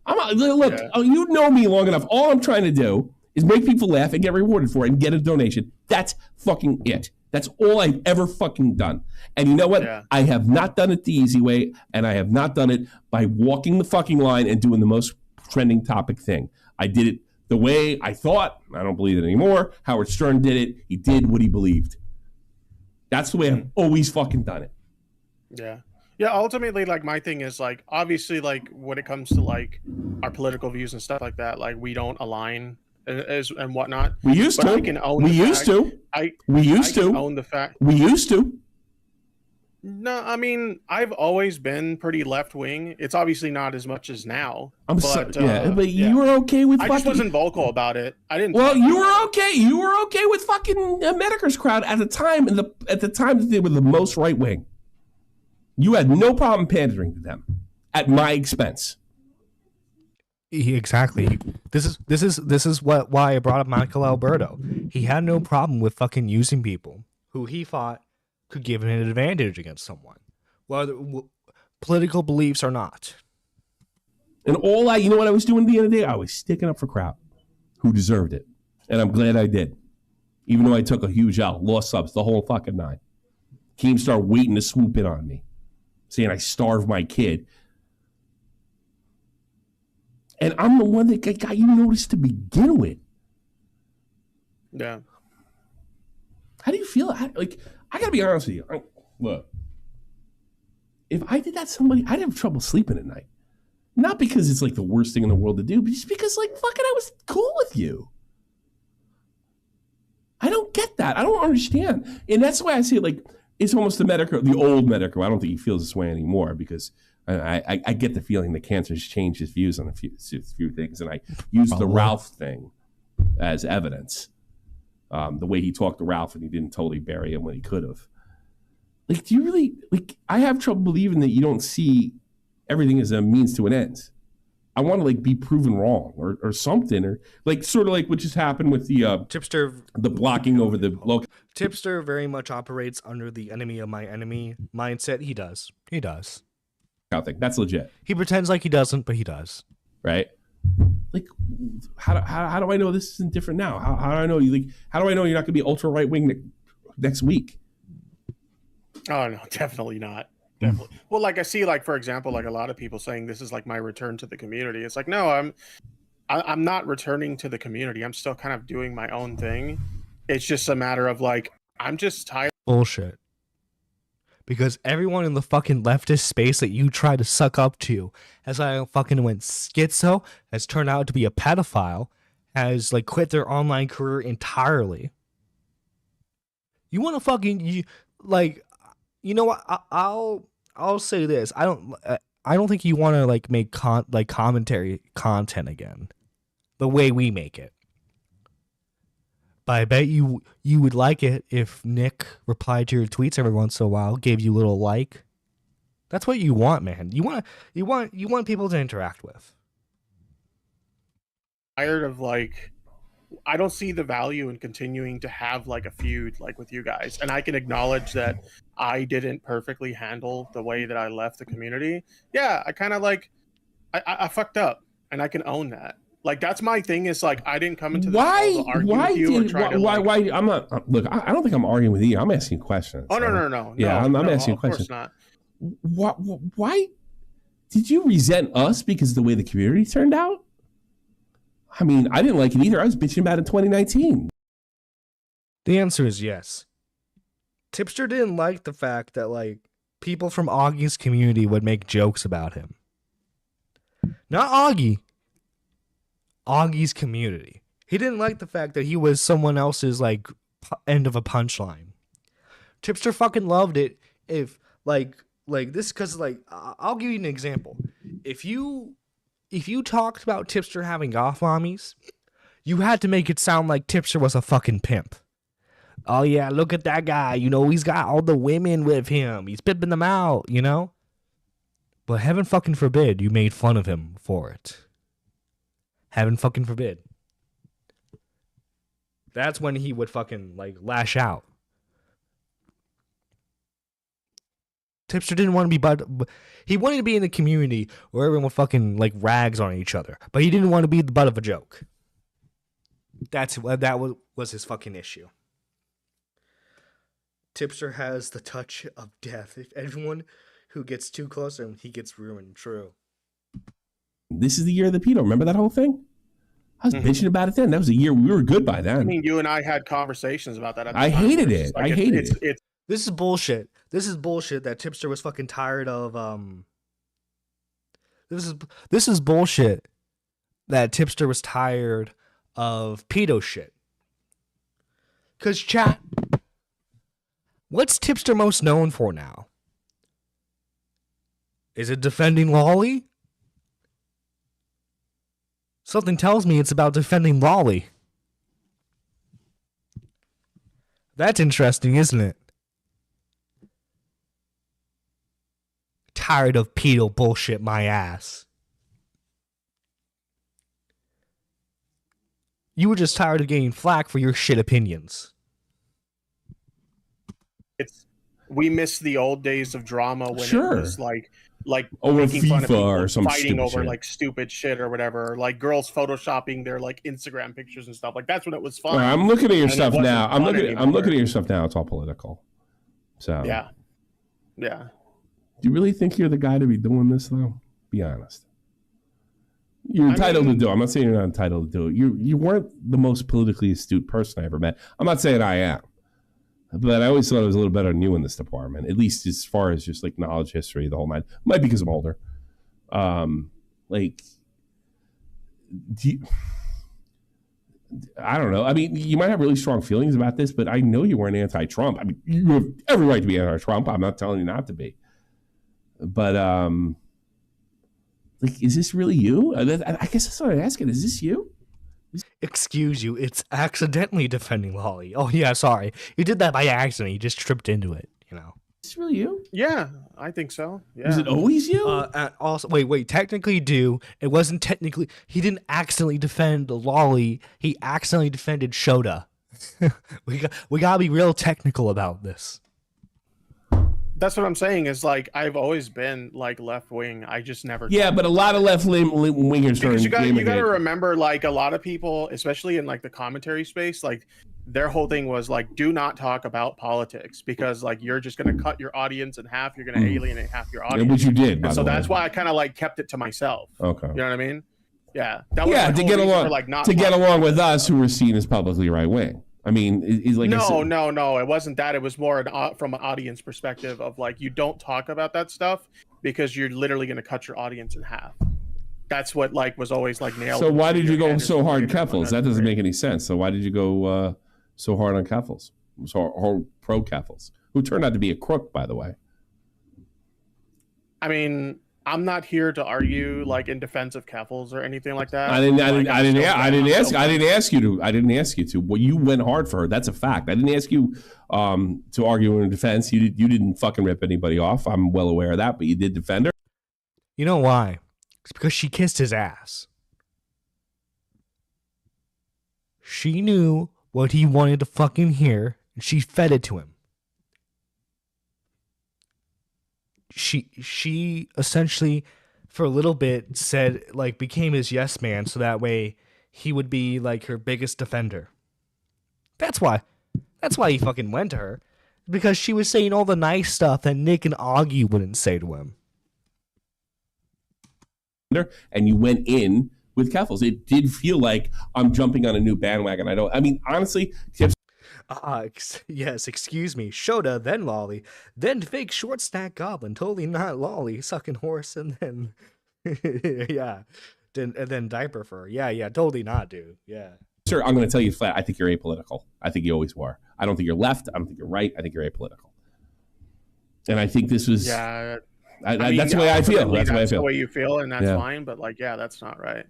You know me long enough. All I'm trying to do is make people laugh and get rewarded for it and get a donation. That's fucking it. That's all I've ever fucking done. And you know what? Yeah. I have not done it the easy way, and I have not done it by walking the fucking line and doing the most trending topic thing. I did it the way I thought. I don't believe it anymore. Howard Stern did it. He did what he believed. That's the way I've always fucking done it. Yeah, ultimately, my thing is, obviously, when it comes to, our political views and stuff like that, we don't align and whatnot. We used to. I can own we used to. I used to. Own the fact. We used to. No, I mean, I've always been pretty left wing. It's obviously not as much as now. I'm but, sorry. Yeah, but you were okay with I fucking. just wasn't vocal about it. I didn't. Well, you were okay. You were okay with fucking Medicre's crowd at the time, at the time that they were the most right wing. You had no problem pandering to them at my expense. Exactly. This is why I brought up Michael Alberto. He had no problem with fucking using people who he thought could give him an advantage against someone, whether political beliefs or not. And you know what I was doing at the end of the day? I was sticking up for crowd who deserved it. And I'm glad I did. Even though I took a huge L, lost subs, the whole fucking nine. Keemstar waiting to swoop in on me, saying I starved my kid. And I'm the one that got you noticed to begin with. Yeah. How do you feel? I gotta be honest with you. Look, if I did that to somebody, I'd have trouble sleeping at night. Not because it's like the worst thing in the world to do, but just because like fucking I was cool with you. I don't get that. I don't understand. And that's why I say like it's almost the old Medicare. I don't think he feels this way anymore because I get the feeling that Cancer's changed his views on a few things, and I used the Ralph thing as evidence. The way he talked to Ralph and he didn't totally bury him when he could have. Like, do you really like? I have trouble believing that you don't see everything as a means to an end. I want to like be proven wrong or something, or like sort of like what just happened with the Tipster, the blocking over the local. Tipster very much operates under the enemy of my enemy mindset. He does. Thing. That's legit. He pretends like he doesn't, but he does. Right? Like, how do I know this isn't different now? How do I know you? Like, how do I know you're not going to be ultra right wing next week? Oh no, definitely not. Definitely. Well, like I see, like for example, like a lot of people saying this is like my return to the community. It's like no, I'm not returning to the community. I'm still kind of doing my own thing. It's just a matter of like I'm just tired. Bullshit. Because everyone in the fucking leftist space that you try to suck up to, as I fucking went schizo, has turned out to be a pedophile, has like quit their online career entirely. You want to fucking you know what? I'll say this. I don't think you want to like make commentary content again, the way we make it. But I bet you would like it if Nick replied to your tweets every once in a while, gave you a little like. That's what you want, man. You want people to interact with. Tired of like I don't see the value in continuing to have like a feud like with you guys. And I can acknowledge that I didn't perfectly handle the way that I left the community. Yeah, I kind of like I fucked up, and I can own that. Like that's my thing. Is like I didn't come into this call to argue with you or try to. Why? I'm not. Look, I don't think I'm arguing with you. I'm asking questions. Oh no. Yeah, I'm asking of questions. Course Why? not. Why did you resent us because of the way the community turned out? I mean, I didn't like it either. I was bitching about it in 2019. The answer is yes. Tipster didn't like the fact that like people from Augie's community would make jokes about him. Not Augie. Augie's community. He didn't like the fact that he was someone else's like end of a punchline. Tipster fucking loved it if like this, because like I'll give you an example. If you talked about Tipster having goth mommies, you had to make it sound like Tipster was a fucking pimp. Oh yeah, look at that guy. You know, he's got all the women with him. He's pimping them out, you know? But heaven fucking forbid you made fun of him for it. Heaven fucking forbid. That's when he would fucking like lash out. Tipster didn't want to be he wanted to be in the community where everyone fucking like rags on each other, but he didn't want to be the butt of a joke. That was his fucking issue. Tipster has the touch of death. If anyone who gets too close to him, he gets ruined. True. This is the year of the pedo. Remember that whole thing? I was bitching about it then. That was a year we were good by then. I mean, you and I had conversations about that. I hated it. I hated it. This is bullshit. This is bullshit that Tipster was fucking tired of. This is bullshit that Tipster was tired of pedo shit. Cause chat, what's Tipster most known for now? Is it defending Lolly? Something tells me it's about defending Lolly. That's interesting, isn't it? Tired of pedo bullshit my ass. You were just tired of getting flack for your shit opinions. We miss the old days of drama when it was like over making fun of FIFA people or some fighting stupid over shit. like stupid shit or whatever, or, like girls photoshopping their like Instagram pictures and stuff. Like that's when it was fun. Well, I'm looking at your And it stuff wasn't now. I'm fun looking anymore. at your stuff now. It's all political. So Yeah. Do you really think you're the guy to be doing this though? Be honest. You're entitled to do it. I'm not saying you're not entitled to do it. You weren't the most politically astute person I ever met. I'm not saying I am. But I always thought I was a little better than you in this department, at least as far as just like knowledge, history, the whole nine. Might be because I'm older. I don't know. I mean, you might have really strong feelings about this, but I know you weren't anti-Trump. I mean, you have every right to be anti-Trump. I'm not telling you not to be. But like, is this really you? I guess that's what I'm asking. Is this you? Excuse you, it's accidentally defending Lolly. Oh yeah, sorry. You did that by accident. You just tripped into it, you know. Is this really you? Yeah, I think so. Yeah. Was it always you? And also, wait. Technically, it wasn't technically. He didn't accidentally defend Lolly. He accidentally defended Shota. we gotta be real technical about this. That's what I'm saying. Is like I've always been like left wing. I just never. Yeah, but a lot of left wingers Because you got to it. remember, like a lot of people, especially in like the commentary space, like their whole thing was like, do not talk about politics because like you're just going to cut your audience in half. You're going to alienate half your audience. Which you did. And so that's why I kind of like kept it to myself. Okay. You know what I mean? Yeah. That was Yeah, my to whole get reason along for, like, not to get talking along with about us who were seen as publicly right wing. I mean, it's like no, it wasn't that. It was more from an audience perspective of like you don't talk about that stuff because you're literally going to cut your audience in half. That's what like was always like nailed. So why did you go Anderson so hard Reader on Keffels? That doesn't make any sense. So why did you go so hard on Keffels? So pro Keffels, who turned out to be a crook, by the way. I mean, I'm not here to argue like in defense of Keffels or anything like that. I didn't ask you to. Well, you went hard for her. That's a fact. I didn't ask you to argue in her defense. You didn't fucking rip anybody off. I'm well aware of that, but you did defend her. You know why? It's because she kissed his ass. She knew what he wanted to fucking hear, and she fed it to him. She essentially, for a little bit, said, like, became his yes man, so that way he would be, like, her biggest defender. That's why he fucking went to her. Because she was saying all the nice stuff that Nick and Augie wouldn't say to him. And you went in with Keffels. It did feel like I'm jumping on a new bandwagon. I mean, honestly, yes, excuse me. Shota, then Lolly, then fake short stack goblin, totally not Lolly, sucking horse, and then yeah, and then diaper fur. Yeah, totally not, dude. Yeah. Sir, I'm going to tell you flat. I think you're apolitical. I think you always were. I don't think you're left. I don't think you're right. I think you're apolitical. And I think this was. Yeah. I mean, that's the way I feel. That's the way I feel. The way you feel, and that's fine. But like, yeah, that's not right.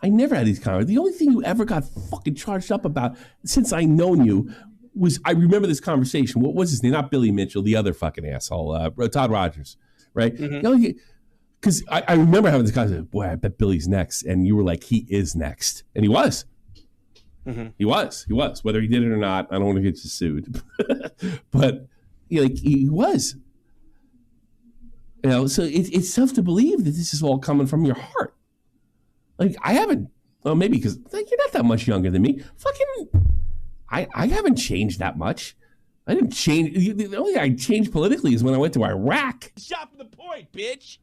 I never had these comments. The only thing you ever got fucking charged up about since I known you was I remember this conversation. What was his name? Not Billy Mitchell, the other fucking asshole, Todd Rogers, right? Because I remember having this conversation. Boy, I bet Billy's next, and you were like, he is next, and he was. He was. Whether he did it or not, I don't want to get you sued, but he was. You know, so it's tough to believe that this is all coming from your heart. Like, I haven't, well, maybe because you're not that much younger than me. I haven't changed that much. I didn't change. The only thing I changed politically is when I went to Iraq. Shot from the point, bitch.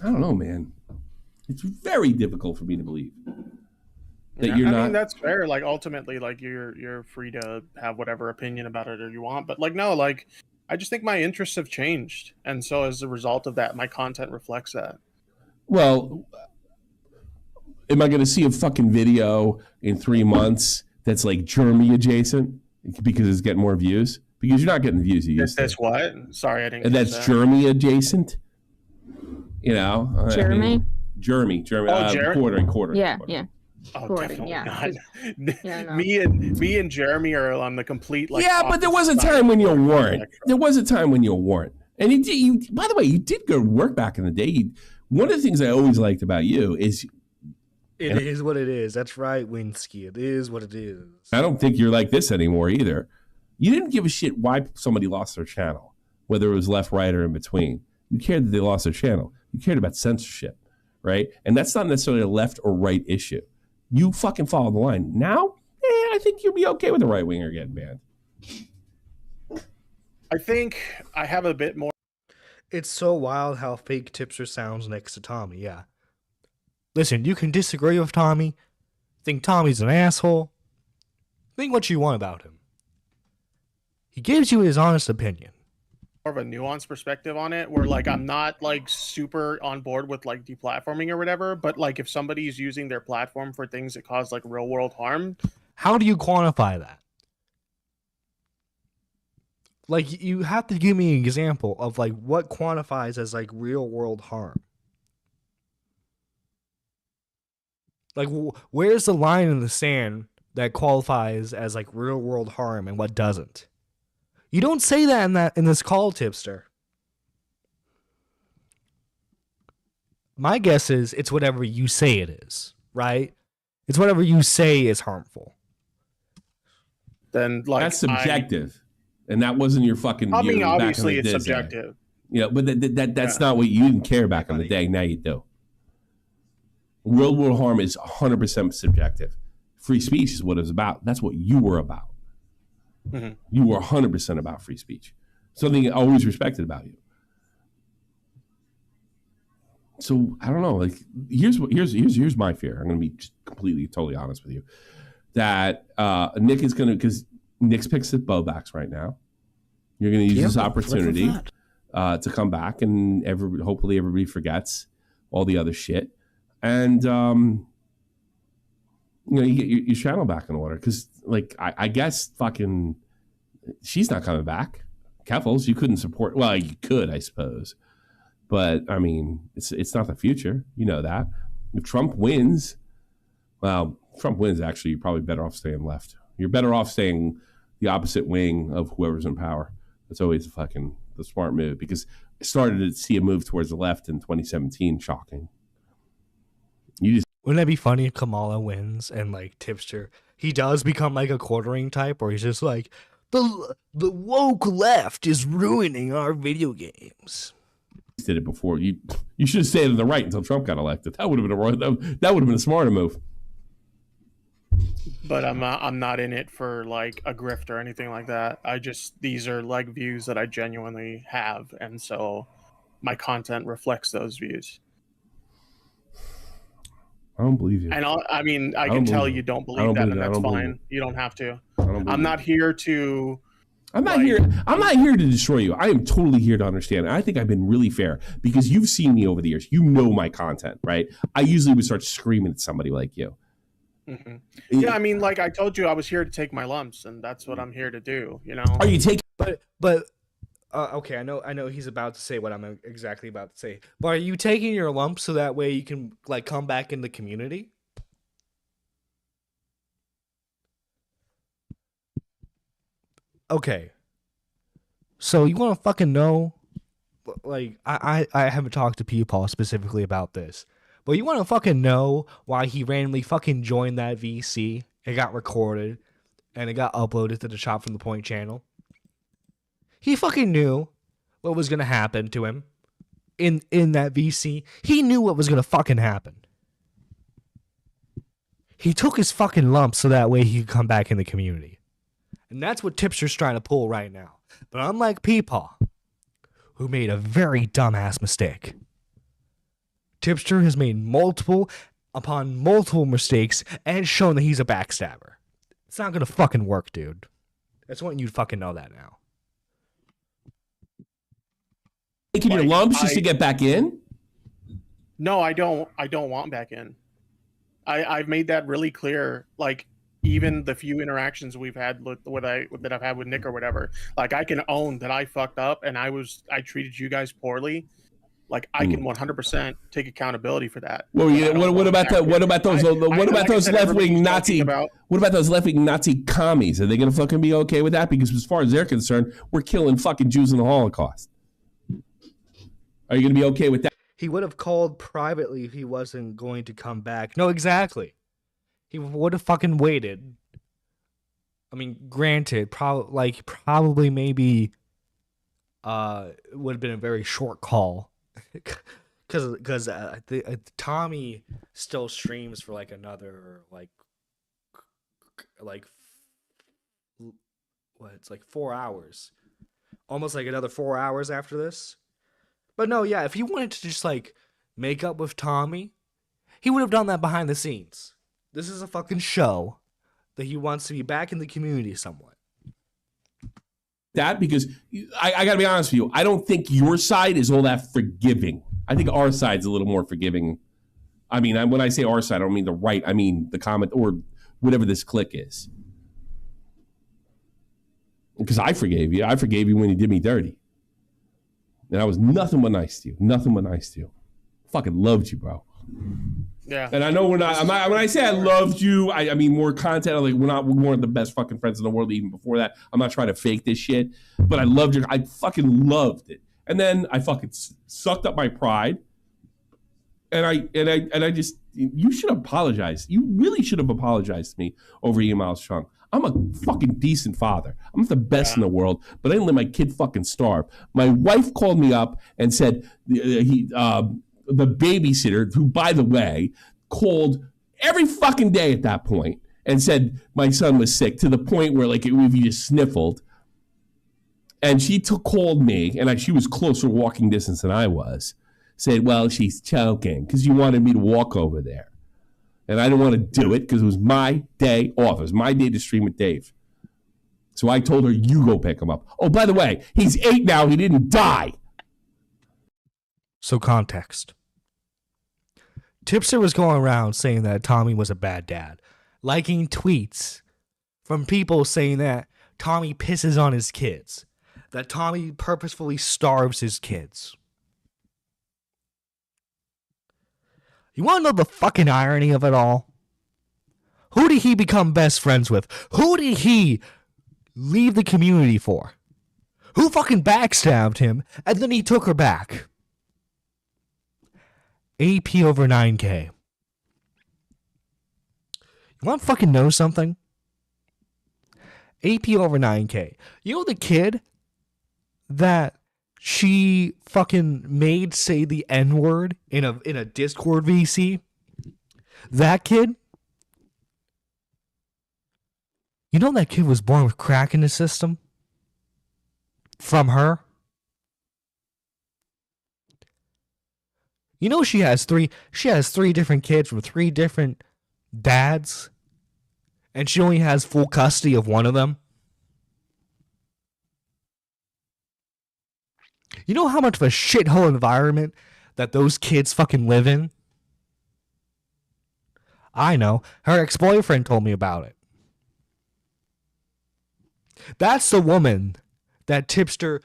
I don't know, man. It's very difficult for me to believe that you're not. I mean, that's fair. Like, ultimately, like, you're free to have whatever opinion about it or you want. But, like, no, like, I just think my interests have changed. And so as a result of that, my content reflects that. Well, am I going to see a fucking video in 3 months that's like Jeremy adjacent because it's getting more views? because you're not getting the views you used That's to. what? Sorry, I didn't. And that's Jeremy adjacent. You know, Jeremy? Jeremy, Oh, Jeremy? quarter. Yeah, quarter. yeah. Oh, Gordon, definitely yeah. not. Yeah, no. Me and Jeremy are on the complete like. Yeah, but there was a opposite time when side you of the weren't. spectrum. There was a time when you weren't. And you by the way, you did go to work back in the day. One of the things I always liked about you is It is what it is. That's right, Winsky. It is what it is. I don't think you're like this anymore either. You didn't give a shit why somebody lost their channel, whether it was left, right, or in between. You cared that they lost their channel. You cared about censorship, right? And that's not necessarily a left or right issue. You fucking follow the line. Now, I think you'll be okay with a right winger getting banned. I think I have a bit more. It's so wild how fake Tipster sounds next to Tommy, yeah. Listen, you can disagree with Tommy, think Tommy's an asshole, think what you want about him. He gives you his honest opinion. More of a nuanced perspective on it, where like I'm not like super on board with like deplatforming or whatever, but like if somebody's using their platform for things that cause like real world harm, How do you quantify that? Like, you have to give me an example of like what quantifies as like real world harm. Like, where's the line in the sand that qualifies as like real world harm and what doesn't? You don't say that in this call, Tipster. My guess is it's whatever you say it is, right? It's whatever you say is harmful. then like That's subjective. And that wasn't your fucking I view mean, back in the obviously it's day. subjective. Yeah, but that's not what you didn't care back in the day. Now you do. Real world harm is 100% subjective. Free speech is what it's about. That's what you were about. Mhm. You were 100% about free speech. Something I always respected about you. So I don't know. Like, here's my fear. I'm going to be just completely, totally honest with you. That Nick is going to, because Nick's picks at Bowbacks right now. You're going to use this opportunity to come back, and hopefully everybody forgets all the other shit, and you get your channel back in order. Because like I guess fucking she's not coming back. Keffels, you couldn't support. Well, you could, I suppose, but I mean, it's not the future. You know that. If Trump wins, actually, you're probably better off staying left. You're better off staying the opposite wing of whoever's in power. That's always the smart move, because I started to see a move towards the left in 2017. Shocking. Wouldn't that be funny if Kamala wins and like Tipster, he does become like a quartering type, or he's just like, the woke left is ruining our video games. Did it before. You should have stayed on the right until Trump got elected. That would have been a smarter move. But I'm not in it for like a grift or anything like that. These are like views that I genuinely have, and so my content reflects those views. I don't believe you. And I mean, I don't can tell believe you it. don't I believe don't that, believe and it. I that's don't believe fine. it. You don't have to. I don't believe I'm it. not here to. I'm not like- here. I'm not here to destroy you. I am totally here to understand. I think I've been really fair, because you've seen me over the years. You know my content, right? I usually would start screaming at somebody like you. Mhm. Yeah, I mean, like I told you, I was here to take my lumps, and that's what I'm here to do. You know. Are you taking? But okay, I know he's about to say what I'm exactly about to say. But are you taking your lump so that way you can like come back in the community? Okay. So you want to fucking know? Like I haven't talked to P-Paul specifically about this, but you want to fucking know why he randomly fucking joined that VC? It got recorded, and it got uploaded to the Shop from the Point channel. He fucking knew what was gonna happen to him in that VC. He knew what was gonna fucking happen. He took his fucking lump so that way he could come back in the community. And that's what Tipster's trying to pull right now. But unlike Peepaw, who made a very dumbass mistake, Tipster has made multiple upon multiple mistakes and shown that he's a backstabber. It's not gonna fucking work, dude. I just want you to fucking know that now. Taking your Like, lumps just to get back in? No, I don't want back in. I've made that really clear. Like, even the few interactions we've had that I've had with Nick or whatever, like I can own that I fucked up and I treated you guys poorly. Like I can 100% take accountability for that. Well, yeah. What about those left wing Nazi? What about those left wing Nazi commies? Are they gonna fucking be okay with that? Because as far as they're concerned, we're killing fucking Jews in the Holocaust. Are you gonna be okay with that? He would have called privately if he wasn't going to come back. No, exactly. He would have fucking waited. I mean, granted, probably maybe it would have been a very short call. Because Tommy still streams for like another like what, it's like 4 hours, almost like another 4 hours after this. But no, yeah, if he wanted to just like make up with Tommy, he would have done that behind the scenes. This is a fucking show that he wants to be back in the community somewhat. That because I got to be honest with you, I don't think your side is all that forgiving. I think our side's a little more forgiving. I mean, when I say our side, I don't mean the right. I mean the comment or whatever this clique is. Because I forgave you. I forgave you when you did me dirty. And I was nothing but nice to you. Nothing but nice to you. Fucking loved you, bro. Yeah. And I know we're not, when I say I loved you, I mean more content. Like we're one of the best fucking friends in the world even before that. I'm not trying to fake this shit. But I loved you. I fucking loved it. And then I fucking sucked up my pride. And I just, you should apologize. You really should have apologized to me over emails, Chung. I'm a fucking decent father. I'm not the best in the world, but I didn't let my kid fucking starve. My wife called me up and said the babysitter, who, by the way, called every fucking day at that point and said my son was sick to the point where like he just sniffled. And she called me, and she was closer walking distance than I was, said, well, she's choking because you wanted me to walk over there. And I didn't want to do it because it was my day off. It was my day to stream with Dave. So I told her, you go pick him up. Oh, by the way, he's 8 now. He didn't die. So context. Tipster was going around saying that Tommy was a bad dad, liking tweets from people saying that Tommy pisses on his kids, that Tommy purposefully starves his kids. You want to know the fucking irony of it all? Who did he become best friends with? Who did he leave the community for? Who fucking backstabbed him and then he took her back? AP over 9K. You want to fucking know something? AP over 9K. You know the kid that she fucking made say the N-word in a Discord VC? That kid? You know that kid was born with crack in his system? From her? You know she has three different kids from 3 different dads, and she only has full custody of one of them? You know how much of a shithole environment that those kids fucking live in? I know. Her ex-boyfriend told me about it. That's the woman that Tipster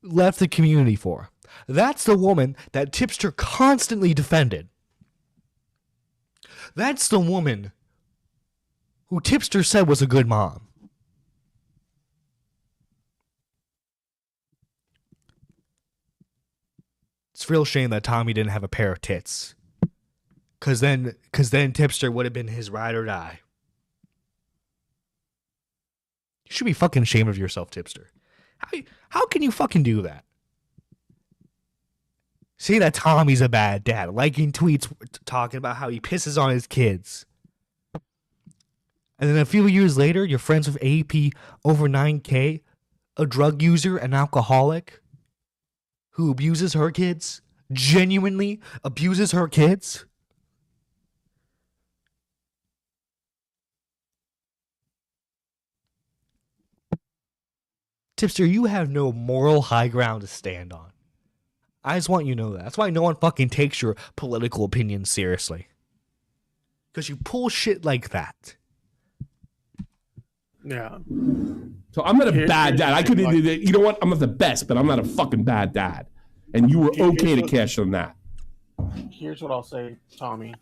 left the community for. That's the woman that Tipster constantly defended. That's the woman who Tipster said was a good mom. It's a real shame that Tommy didn't have a pair of tits. Cause then Tipster would have been his ride or die. You should be fucking ashamed of yourself, Tipster. How can you fucking do that? Say that Tommy's a bad dad, liking tweets talking about how he pisses on his kids. And then a few years later, you're friends with AP over 9K, a drug user, an alcoholic, who abuses her kids, genuinely abuses her kids. Tipster, you have no moral high ground to stand on. I just want you to know that. That's why no one fucking takes your political opinions seriously. Because you pull shit like that. Yeah. So I'm not a Here's bad the dad. I thing, could, like- you know what? I'm not the best, but I'm not a fucking bad dad. And you were Here's okay to what- cash on that. Here's what I'll say, Tommy.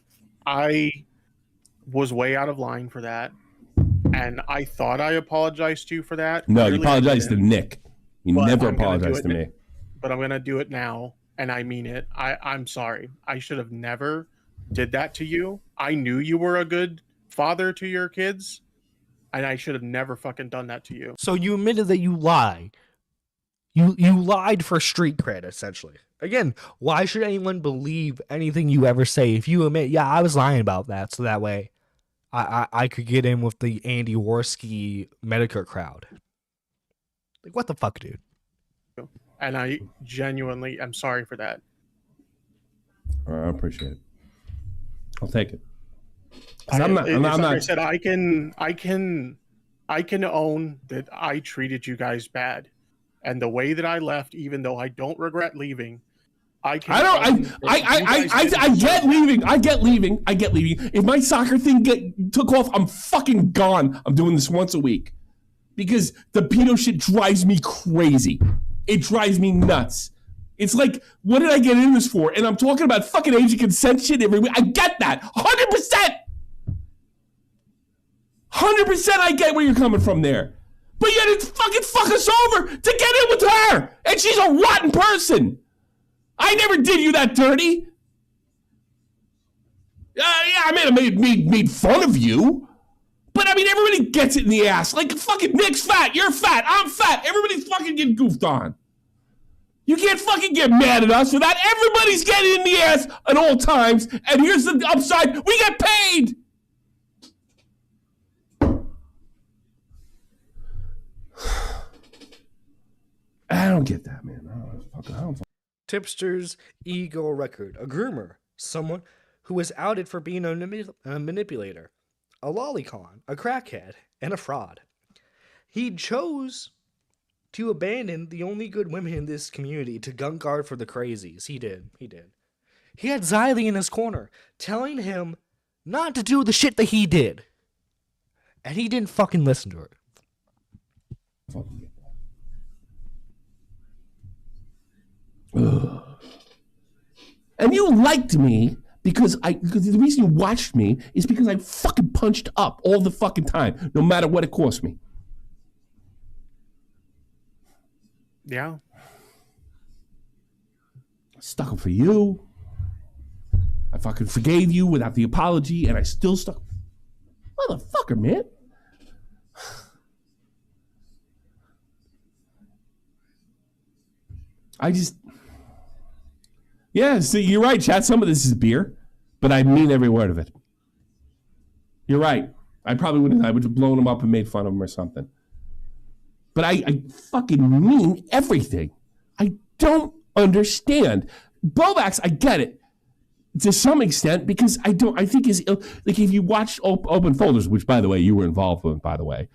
I was way out of line for that, and I thought I apologized to you for that. No, you Clearly, I apologized to didn't, Nick. You But never I'm gonna do apologized it to me. but I'm gonna do it now, and I mean it. I'm sorry. I should have never did that to you. I knew you were a good father to your kids, and I should have never fucking done that to you. So you admitted that you lied. You lied for street cred, essentially. Again, why should anyone believe anything you ever say if you admit, yeah, I was lying about that, so that way I could get in with the Andy Worski Medicare crowd. Like, what the fuck, dude? And I genuinely am sorry for that. I appreciate it. I'll take it. 'Cause It's I'm like I not. said, I can own that I treated you guys bad, and the way that I left, even though I don't regret leaving, I can. I don't. own that you guys didn't I get deserve that. leaving. I get leaving. I get leaving. If my soccer thing took off, I'm fucking gone. I'm doing this once a week because the pedo shit drives me crazy. It drives me nuts. It's like, what did I get in this for? And I'm talking about fucking age of consent shit every week. I get that, 100%. 100%. I get where you're coming from there, but yet it's fucking fuck us over to get in with her, and she's a rotten person. I never did you that dirty. Yeah, I mean, I made fun of you. But I mean, everybody gets it in the ass. Like, fucking Nick's fat, you're fat, I'm fat. Everybody's fucking getting goofed on. You can't fucking get mad at us for that. Everybody's getting in the ass at all times. And here's the upside, we get paid. I don't get that, man. I don't Tipster's ego record. A groomer. Someone who was outed for being a manipulator. A lolicon. A crackhead. And a fraud. He chose to abandon the only good women in this community to gun guard for the crazies. He did. He had Xylee in his corner, telling him not to do the shit that he did. And he didn't fucking listen to her. fucking get that. Ugh. And you liked me because the reason you watched me is because I fucking punched up all the fucking time, no matter what it cost me. Yeah. Stuck up for you. I fucking forgave you without the apology, and I still stuck. Motherfucker, man. Yeah, so you're right, chat. Some of this is beer, but I mean every word of it. You're right. I would have blown him up and made fun of him or something. But I fucking mean everything. I don't understand. Blowbacks, I get it to some extent because I think is like if you watch open folders, which by the way you were involved with, by the way,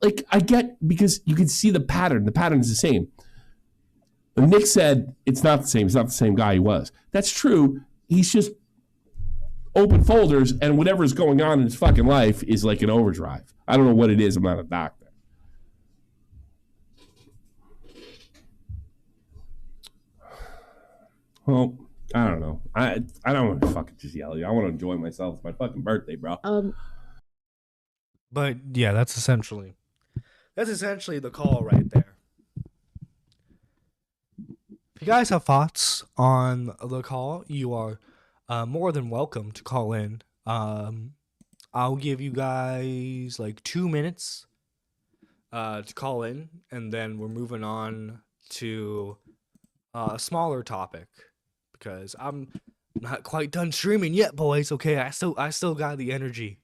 like I get because you can see the pattern. The pattern is the same. When Nick said it's not the same. He's not the same guy he was. That's true. He's just open folders, and whatever's going on in his fucking life is like an overdrive. I don't know what it is. I'm not a doctor. Well, I don't know. I don't want to fucking just yell at you. I want to enjoy myself. It's my fucking birthday, bro. But yeah, that's essentially the call right there. If you guys have thoughts on the call, you are more than welcome to call in. I'll give you guys like 2 minutes to call in, and then we're moving on to a smaller topic because I'm not quite done streaming yet, boys. Okay, I still got the energy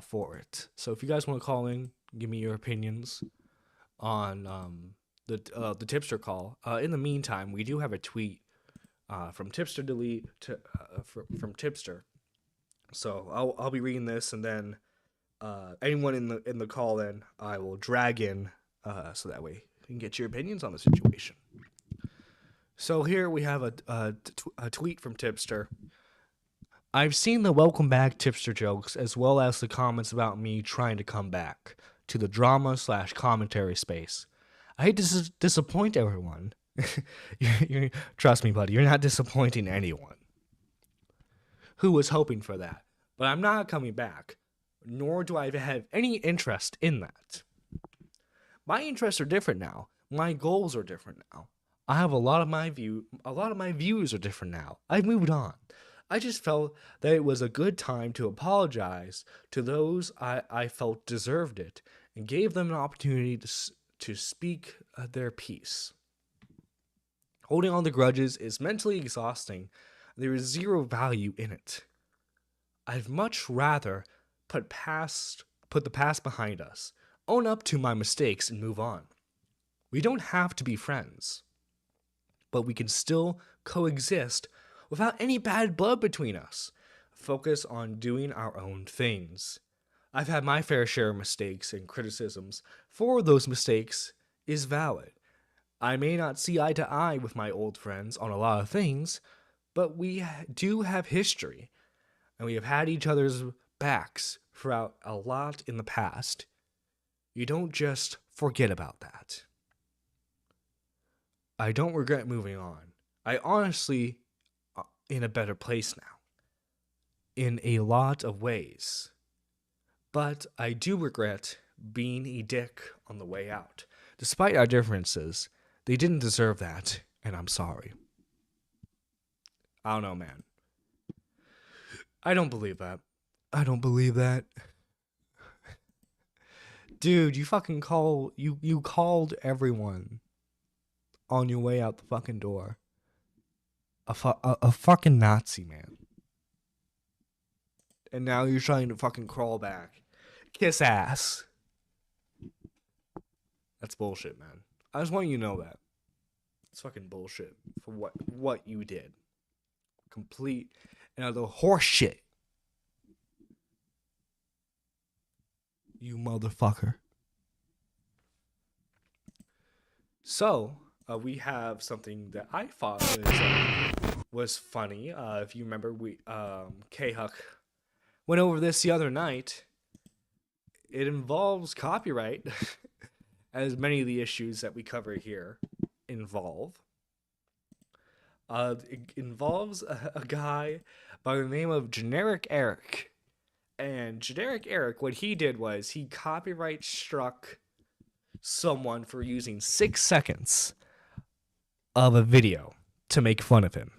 for it. So if you guys want to call in, give me your opinions on the tipster call. In the meantime, we do have a tweet from Tipster from Tipster. So I'll be reading this, and then anyone in the call in, I will drag in so that way you can get your opinions on the situation. So here we have a tweet from Tipster. I've seen the welcome back Tipster jokes as well as the comments about me trying to come back. to the drama / commentary space. I hate to disappoint everyone. Trust me, buddy, you're not disappointing anyone who was hoping for that. But I'm not coming back, nor do I have any interest in that. My interests are different now. My goals are different now. I have a lot of my views are different now. I've moved on. I just felt that it was a good time to apologize to those I felt deserved it and gave them an opportunity to speak their piece. Holding on to grudges is mentally exhausting. There is zero value in it. I'd much rather put the past behind us, own up to my mistakes, and move on. We don't have to be friends, but we can still coexist without any bad blood between us. Focus on doing our own things. I've had my fair share of mistakes and criticisms. For those mistakes is valid. I may not see eye to eye with my old friends on a lot of things, but we do have history, and we have had each other's backs throughout a lot in the past. You don't just forget about that. I don't regret moving on. I honestly in a better place now, in a lot of ways. But I do regret being a dick on the way out. Despite our differences, they didn't deserve that, and I'm sorry. I don't know, man. I don't believe that. I don't believe that. Dude, you fucking you called everyone on your way out the fucking door a fucking Nazi, man. And now you're trying to fucking crawl back. Kiss ass. That's bullshit, man. I just want you to know that. It's fucking bullshit for what you did. Complete and utter horse shit. You motherfucker. So, we have something that I thought was funny. If you remember, K-Huck went over this the other night. It involves copyright, as many of the issues that we cover here involve. It involves a guy by the name of Generic Eric. And Generic Eric, what he did was he copyright struck someone for using 6 seconds of a video to make fun of him.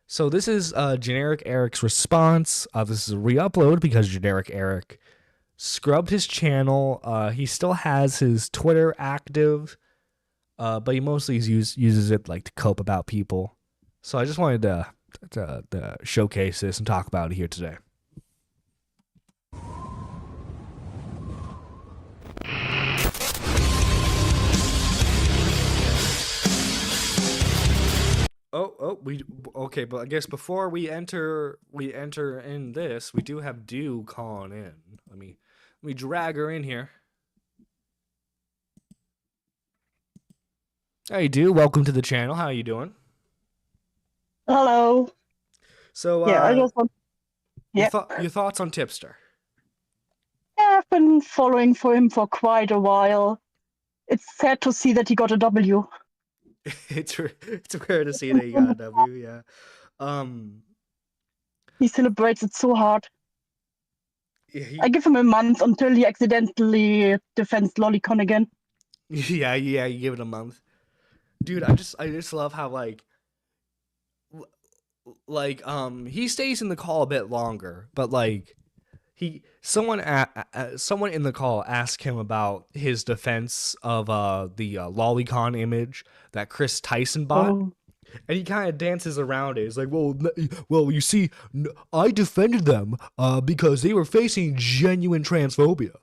So this is Generic Eric's response. This is a re-upload because Generic Eric scrubbed his channel. He still has his Twitter active, but he mostly uses it like to cope about people. So I just wanted to showcase this and talk about it here today. Okay, but I guess before we enter in this, we do have Dew calling in. Let me drag her in here. Hey, Dew, welcome to the channel. How are you doing? Hello. So, Yeah, I just want. Yeah. your thoughts on Tipster? Yeah, I've been following for him for quite a while. It's sad to see that he got a W. It's rare to see that he got a W. Yeah. He celebrates it so hard. Yeah, I give him a month until he accidentally defends Lolicon again. yeah. You give it a month, dude. I just love how he stays in the call a bit longer, but like someone in the call asked him about his defense of the Lolicon image that Chris Tyson bought. Oh. And he kind of dances around it. He's like, well, you see, I defended them because they were facing genuine transphobia.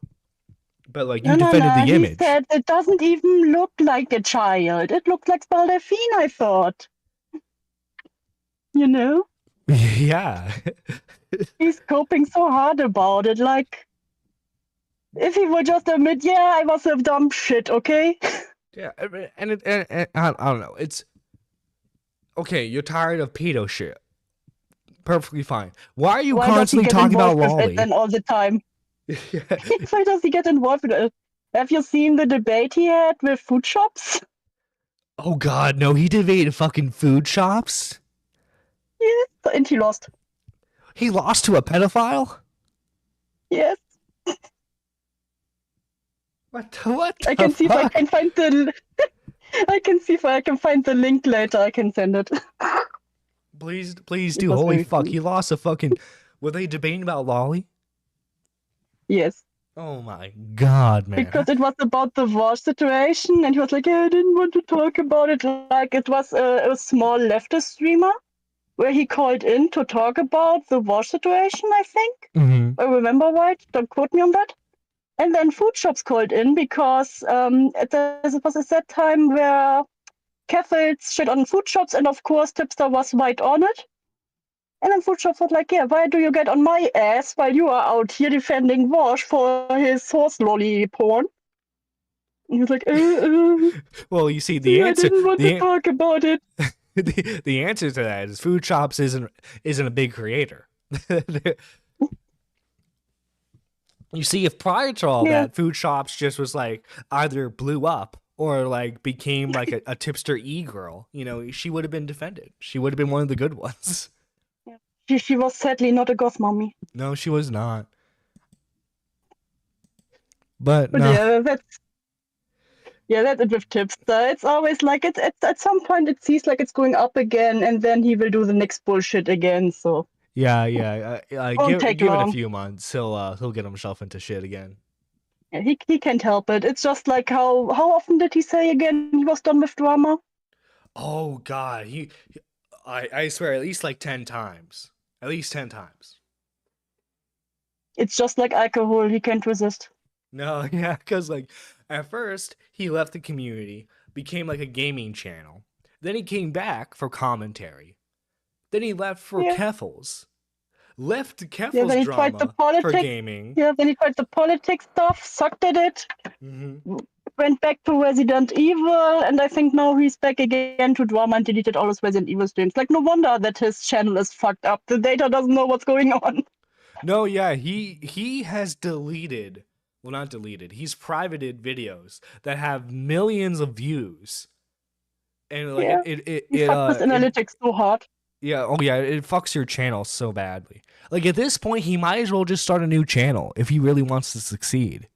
But like, you defended the image. He said it doesn't even look like a child. It looks like Spaldafine, I thought. You know? Yeah. He's coping so hard about it. Like, if he would just admit, yeah, I was a dumb shit, okay? Yeah, and I don't know. It's okay. You're tired of pedo shit. Perfectly fine. Why are you Why constantly does he get talking about involved with Lolly? it then all the time? Why does he get involved with it? Have you seen the debate he had with food shops? Oh God, no! He debated fucking food shops. Yes, and he lost. He lost to a pedophile. Yes, What? What I the can see if I fuck? can find the. I can see if I can find the link later. I can send it. Please It do. was Holy very fuck! funny. He lost a fucking. Were they debating about Lolly? Yes, Oh my God, man! because it was about the war situation, and he was like, "Yeah, I didn't want to talk about it." Like it was a small leftist streamer where he called in to talk about the war situation. I think Mm-hmm. I remember right. Don't quote me on that. And then food shops called in because it was at that time where Catholics shit on food shops, and of course Tipster was right on it. And then food shops was like, yeah, why do you get on my ass while you are out here defending Wash for his horse lolly porn? And he was like, Well, you see, see, I didn't want to talk about it. the answer to that is food shops isn't a big creator. You see, if prior to all Yeah. that, food shops just was like either blew up or like became like a tipster e-girl, you know, she would have been defended. She would have been one of the good ones. She was sadly not a goth mommy. No, she was not. But But no. that's it with Tipster. It's always like it's at some point it seems like it's going up again, and then he will do the next bullshit again. So Yeah. Won't take give it a long. few months. He'll get himself into shit again. yeah, he can't help it. It's just like how often did he say again he was done with drama? Oh God, I swear at least like 10 times. At least 10 times. It's just like alcohol. He can't resist. No, yeah, because like at first he left the community, became like a gaming channel. Then he came back for commentary. Then he left for Yeah. Keffels. Left Yeah, Keffels then he tried the drama for politics. gaming. Yeah, then he tried the politics stuff, sucked at it, Mm-hmm. went back to Resident Evil, and I think now he's back again to drama and deleted all his Resident Evil streams. Like, no wonder that his channel is fucked up. The data doesn't know what's going on. No, yeah, he has deleted. Well, not deleted. He's privated videos that have millions of views, and like Yeah, He fucked with analytics so hard. yeah, oh yeah, it fucks your channel so badly. Like at this point, he might as well just start a new channel if he really wants to succeed.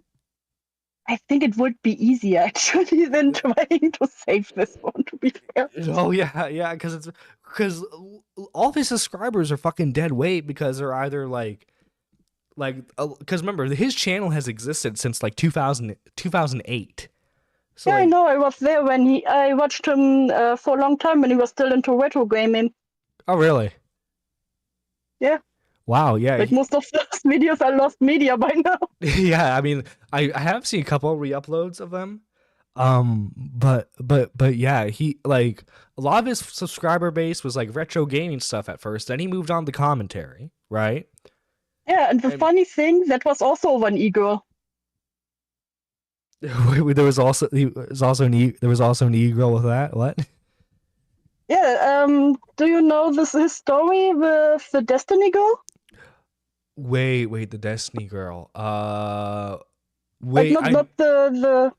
I think it would be easier actually than trying to save this one, to be fair. Oh yeah, because all of his subscribers are fucking dead weight because they're either because remember his channel has existed since like 2008. So Yeah, I like, know. I was there when I watched him for a long time when he was still into retro gaming. oh really? Yeah. Wow, yeah. Like most of those videos are lost media by now. Yeah, I mean, I have seen a couple re-uploads of them. But yeah, he like a lot of his subscriber base was like retro gaming stuff at first. Then he moved on to commentary, right? Yeah, and the And- funny thing, that was also over an e-girl. There was also an e-girl with that. What? Yeah, do you know his story with the Destiny girl? Wait, the Destiny girl. Like not the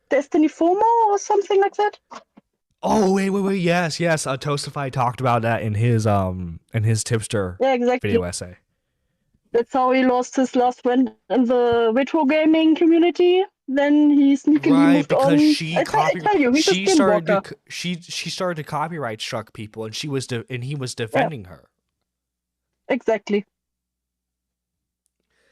Destiny FOMO or something like that? Oh, wait. Yes. Toastify talked about that in his Tipster Yeah, exactly. video essay. That's how he lost his last friend in the retro gaming community. Then he sneakily Right, moved because on. she I tell you, he's a she started skinwalker. to she started to copyright struck people, and he was defending her. Exactly.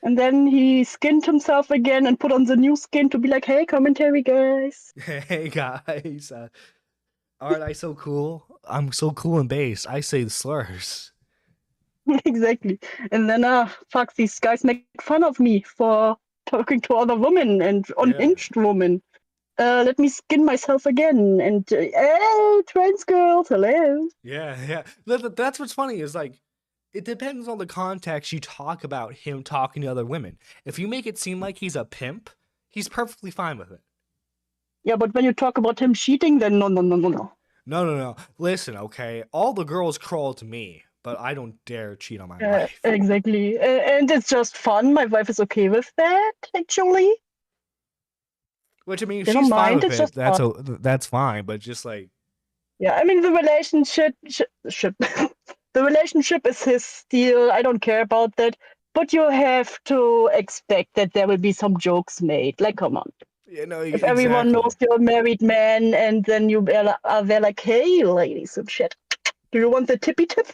And then he skinned himself again and put on the new skin to be like, hey, commentary guys. Hey guys, aren't I so cool? I'm so cool and based. I say the slurs. Exactly. And then, fuck, these guys make fun of me for talking to other women and unhinged women. Let me skin myself again. And, hey, trans girls, hello. Yeah. That's what's funny is like, it depends on the context you talk about him talking to other women. If you make it seem like he's a pimp, he's perfectly fine with it. Yeah, but when you talk about him cheating, then no. No. Listen, okay? All the girls crawl to me, but I don't dare cheat on my wife. Exactly. And it's just fun. My wife is okay with that, actually. Which, I mean, if They don't she's fine mind, with it's it, just fun. that's fine. But just like, Yeah, I mean, the relationship, the relationship is his deal. I don't care about that. But you have to expect that there will be some jokes made. Like, come on. you know, If everyone exactly. knows you're a married man and then you are there like, hey, ladies and shit, do you want the tippy tip?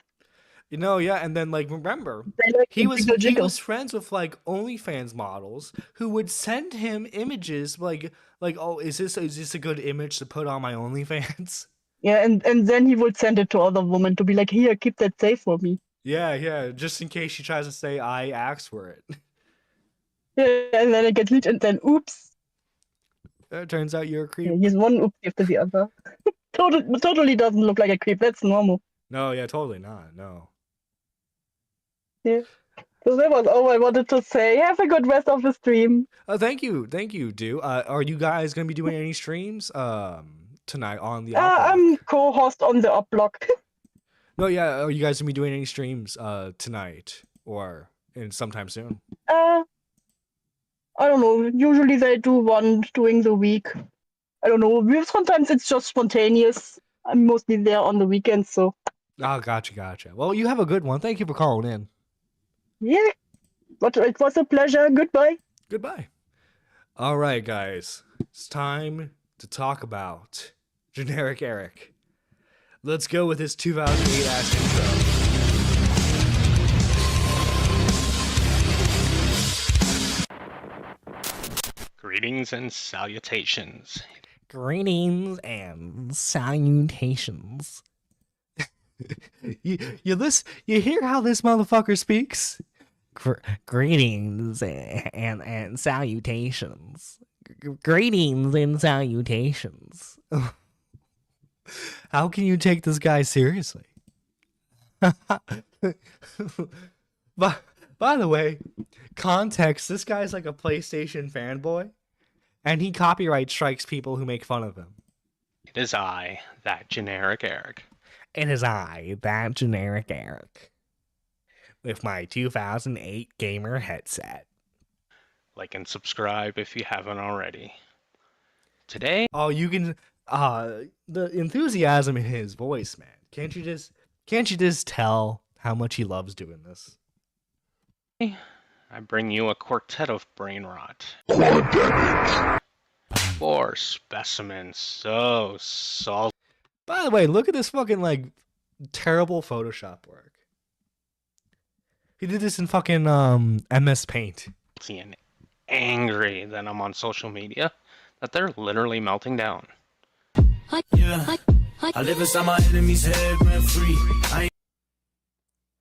You know, yeah, and then like remember, They like he the was jiggle he jiggle. was friends with like OnlyFans models who would send him images like oh is this a good image to put on my OnlyFans? Yeah, and then he would send it to other women to be like, here, keep that safe for me. Yeah, just in case she tries to say I asked for it. Yeah, and then it gets leaked, and then oops. It turns out you're a Yeah, creep. he's one oopsie after the other. Totally doesn't look like a creep. That's normal. No, yeah, totally not. No. Yeah. So that was all I wanted to say. Have a good rest of the stream. Thank you, Do. Are you guys gonna be doing any streams tonight on the Op Block? I'm co-host on the up block. No, yeah, are you guys gonna be doing any streams tonight or in sometime soon? I don't know. Usually they do one during the week. I don't know. Sometimes it's just spontaneous. I'm mostly there on the weekends, so Oh, gotcha. Well, you have a good one. Thank you for calling in. yeah. But it was a pleasure. Goodbye. Goodbye. All right, guys. It's time to talk about Generic Eric. Let's go with his 2008 ass intro. Greetings and salutations. Greetings and salutations. you hear how this motherfucker speaks? Greetings and salutations. Greetings and salutations. How can you take this guy seriously? By the way, context, this guy's like a PlayStation fanboy, and he copyright strikes people who make fun of him. It is I, that generic Eric. It is I, that generic Eric, with my 2008 gamer headset. Like and subscribe if you haven't already. Today, Oh, you can, the enthusiasm in his voice, man. Can't you just tell how much he loves doing this? I bring you a quartet of brain rot. 4 specimens so salty By the way, look at this fucking, like, terrible Photoshop work. He did this in fucking, MS Paint. and angry that I'm on social media that they're literally melting down. Yeah, I live inside my enemy's head, rent free.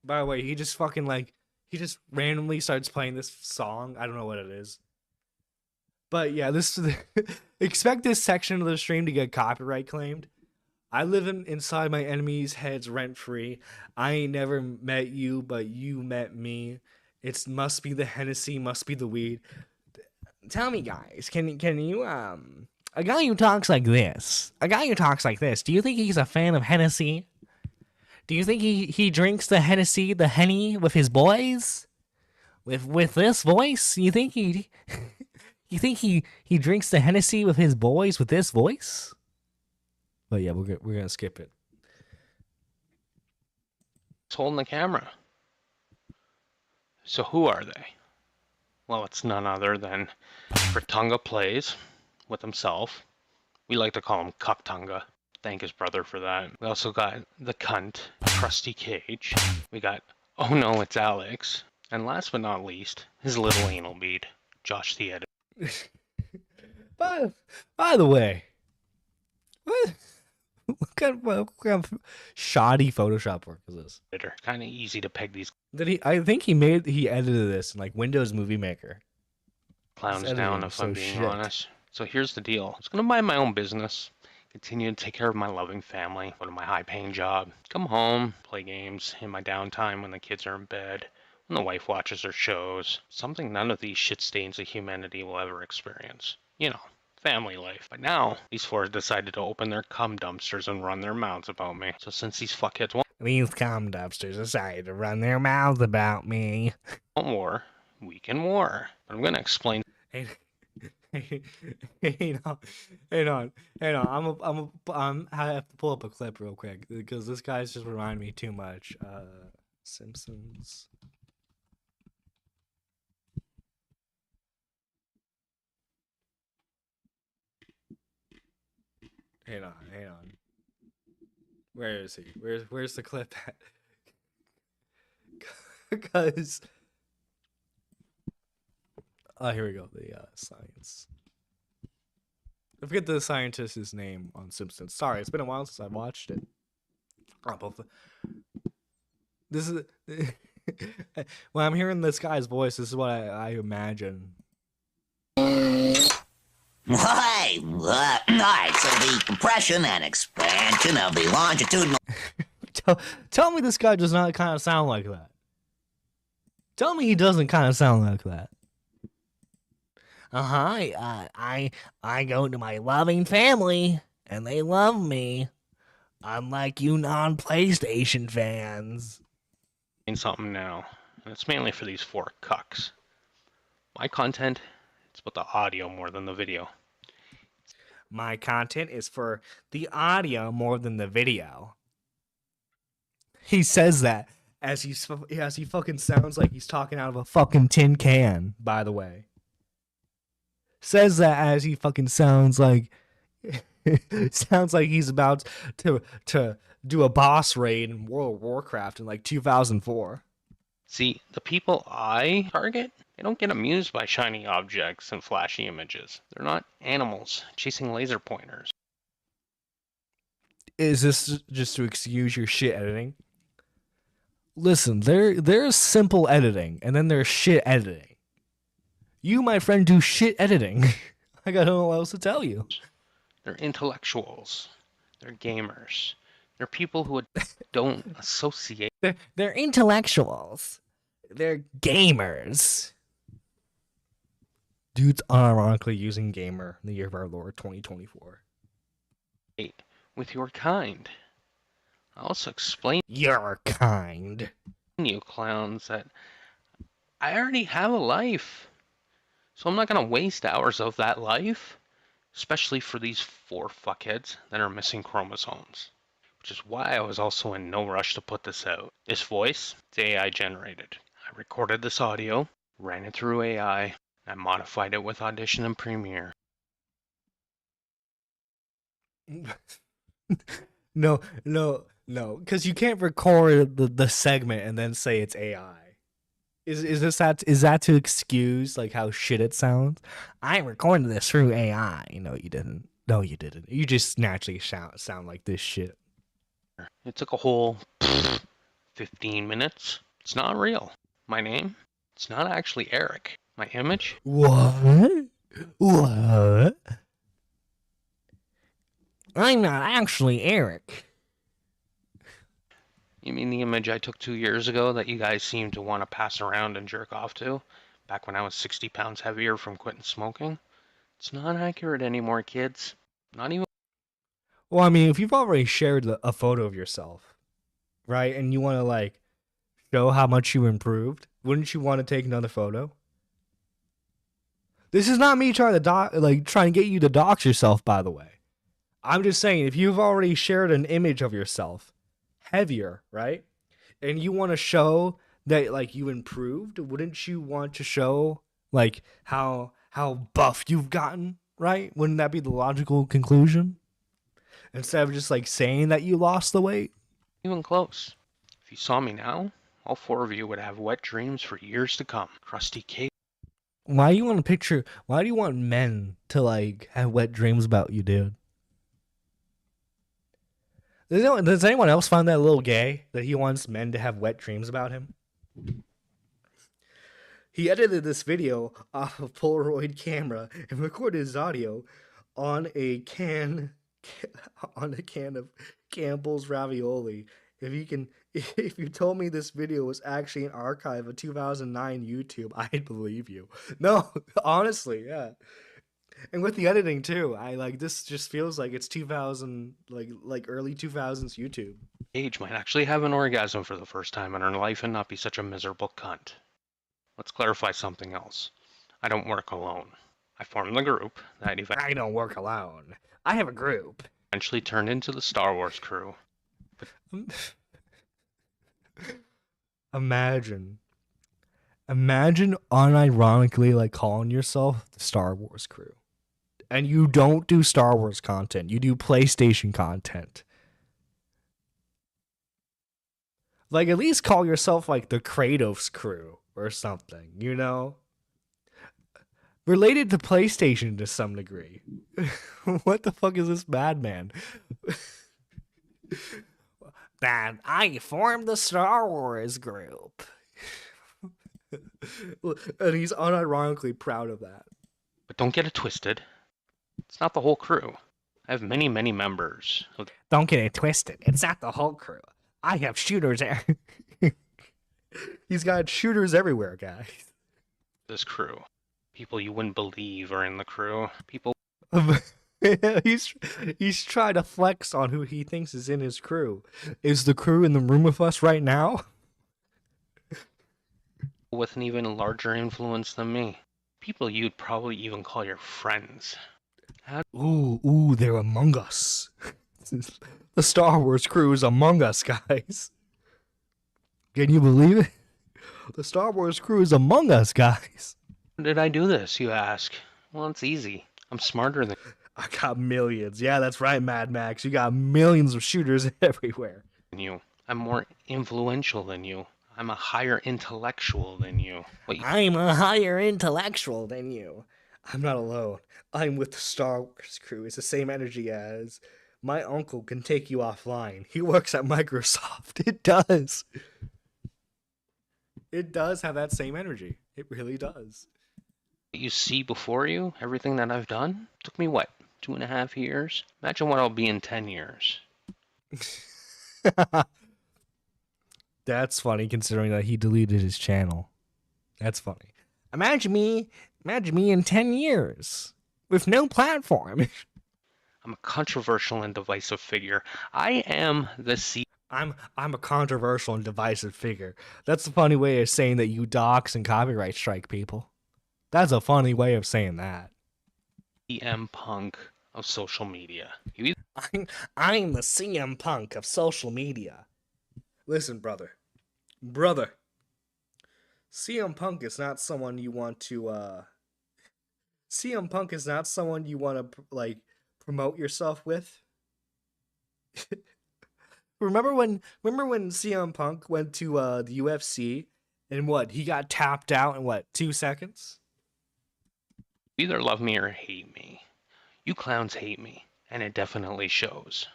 By the way, he just fucking, like, he just randomly starts playing this song. I don't know what it is. But yeah, expect this section of the stream to get copyright claimed. I live inside my enemies' heads rent free. I ain't never met you, but you met me. It must be the Hennessy, must be the weed. Tell me, guys, can you a guy who talks like this? Do you think he's a fan of Hennessy? Do you think he drinks the Hennessy, the Henny with his boys? With this voice? You think he drinks the Hennessy with his boys with this voice? But yeah, we're gonna skip it. It's holding the camera. So who are they? Well, it's none other than Ratunga Plays with himself. We like to call him Cucktunga. Thank his brother for that. We also got the cunt, Krusty Cage. We got Oh No, It's Alex. And last but not least, his little anal bead, Josh the Editor. By the way, what kind of shoddy Photoshop work is this? Kind of easy to peg these I think he edited this in like Windows Movie Maker. clowns This down, editing if is I'm so being shit. honest. So here's the deal. I was going to mind my own business, continue to take care of my loving family, go to my high-paying job, come home, play games in my downtime when the kids are in bed, when the wife watches her shows, something none of these shit stains of humanity will ever experience. You know, family life. But now, these 4 decided to open their cum dumpsters and run their mouths about me. So since these fuckheads won't... These cum dubsters decided to run their mouths about me. war, we can war. But I'm gonna explain. Hey, hang on, hang on, hang on. I have to pull up a clip real quick because this guy's just reminding me too much. Simpsons. Hang on, hang on. Where is he? Where's the clip at? Because here we go. The science. I forget the scientist's name on Simpsons. Sorry, it's been a while since I watched it. This is when I'm hearing this guy's voice. This is what I imagine. Right, alright, so the compression and expansion of the longitudinal... Tell me this guy does not kind of sound like that. Tell me he doesn't kind of sound like that. I go to my loving family, and they love me. Unlike you non-PlayStation fans. Something now, and it's mainly for these 4 cucks. My content, it's about the audio more than the video. My content is for the audio more than the video. He says that as he fucking sounds like he's talking out of a fucking tin can, by the way. Says that as he fucking sounds like he's about to do a boss raid in World of Warcraft in like 2004. See, the people I target, they don't get amused by shiny objects and flashy images. They're not animals chasing laser pointers. Is this just to excuse your shit editing? Listen, there's simple editing, and then there's shit editing. You, my friend, do shit editing. I got no else to tell you. They're intellectuals. They're gamers. They're people who don't associate. They're intellectuals. They're gamers. Dude's unironically using gamer in the year of our Lord 2024. With your kind. I also explain Your kind. you clowns that I already have a life. So I'm not going to waste hours of that life. Especially for these 4 fuckheads that are missing chromosomes. Which is why I was also in no rush to put this out. This voice, it's AI generated. I recorded this audio, ran it through AI, I modified it with Audition and Premiere. No, because you can't record the segment and then say it's AI. Is that to excuse like how shit it sounds? I recorded this through AI. No, you didn't. No, you didn't. You just naturally sound like this shit. It took a whole 15 minutes. It's not real. My name, it's not actually Eric. My image, What? I'm not actually Eric. you mean the image I took 2 years ago that you guys seem to want to pass around and jerk off to? Back when I was 60 pounds heavier from quitting smoking? It's not accurate anymore, kids. Not even. Well, I mean, if you've already shared a photo of yourself, right, and you want to like show how much you improved, wouldn't you want to take another photo? This is not me trying to trying to get you to dox yourself, by the way. I'm just saying, if you've already shared an image of yourself, heavier, right, and you want to show that like you improved, wouldn't you want to show like how buff you've gotten, right? Wouldn't that be the logical conclusion? Instead of just like saying that you lost the weight? Even close. If you saw me now, all 4 of you would have wet dreams for years to come. Crusty cake. Why do you want men to like have wet dreams about you, dude? Does anyone else find that a little gay that he wants men to have wet dreams about him? He edited this video off a Polaroid camera and recorded his audio on a can of Campbell's ravioli. If you told me this video was actually an archive of 2009 YouTube, I'd believe you. No, honestly, yeah. And with the editing too, I like this. Just feels like it's 2000, like early 2000s YouTube. Paige might actually have an orgasm for the first time in her life and not be such a miserable cunt. Let's clarify something else. I don't work alone. I formed the group that I don't work alone. I have a group. eventually turned into the Star Wars crew. Imagine unironically like calling yourself the Star Wars crew. And you don't do Star Wars content. You do PlayStation content. Like, at least call yourself like the Kratos crew or something, you know? Related to PlayStation to some degree. What the fuck is this madman? That I formed the Star Wars group. And he's unironically proud of that. But don't get it twisted. It's not the whole crew. I have many, many members of Don't get it twisted. It's not the whole crew. I have shooters. He's got shooters everywhere, guys. this crew. People you wouldn't believe are in the crew. People He's trying to flex on who he thinks is in his crew. Is the crew in the room with us right now? with an even larger influence than me. People you'd probably even call your friends. Ooh, they're among us. The Star Wars crew is among us, guys. Can you believe it? The Star Wars crew is among us, guys. How did I do this, you ask? Well, it's easy. I'm smarter than I got millions. Yeah, that's right, Mad Max. You got millions of shooters everywhere. you. I'm more influential than you. I'm a higher intellectual than you. I'm a higher intellectual than you. I'm not alone. I'm with the Star Wars crew. It's the same energy as my uncle can take you offline. He works at Microsoft. It does. It does have that same energy. It really does. What you see before you, everything that I've done, took me what, 2.5 years? Imagine what I'll be in 10 years. That's funny considering that he deleted his channel. That's funny. Imagine me in 10 years with no platform. I'm a controversial and divisive figure. I am the I'm a controversial and divisive figure. That's a funny way of saying that you dox and copyright strike people. That's a funny way of saying that. CM Punk of social media. I'm the CM Punk of social media. Listen, brother. CM Punk is not someone you want to CM Punk is not someone you want to like promote yourself with. Remember when CM Punk went to the UFC and what? He got tapped out in what? 2 seconds? You either love me or hate me. You clowns hate me, and it definitely shows.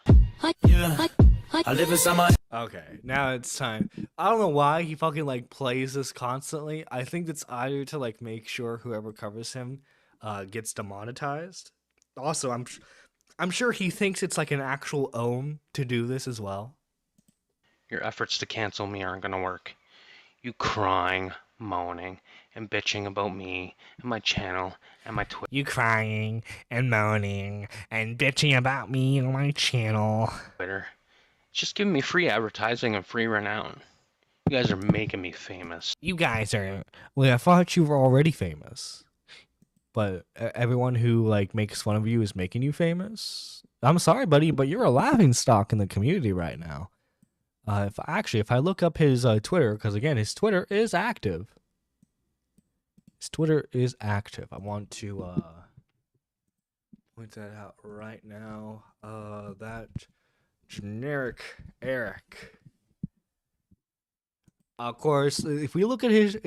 Yeah, I live inside my. Okay, now it's time. I don't know why he fucking like plays this constantly. I think it's either to like make sure whoever covers him gets demonetized. Also, I'm sure he thinks it's like an actual ohm to do this as well. Your efforts to cancel me aren't gonna work. You crying, moaning, and bitching about me and my channel and my Twitter. You crying and moaning and bitching about me on my channel. It's just giving me free advertising and free renown. You guys are making me famous. You guys are. Well, I thought you were already famous. But everyone who like makes fun of you is making you famous. I'm sorry, buddy, but you're a laughingstock in the community right now. If I look up his Twitter, because again, his Twitter is active. His Twitter is active. I want to point that out right now. That generic Eric. Of course, if we look at his,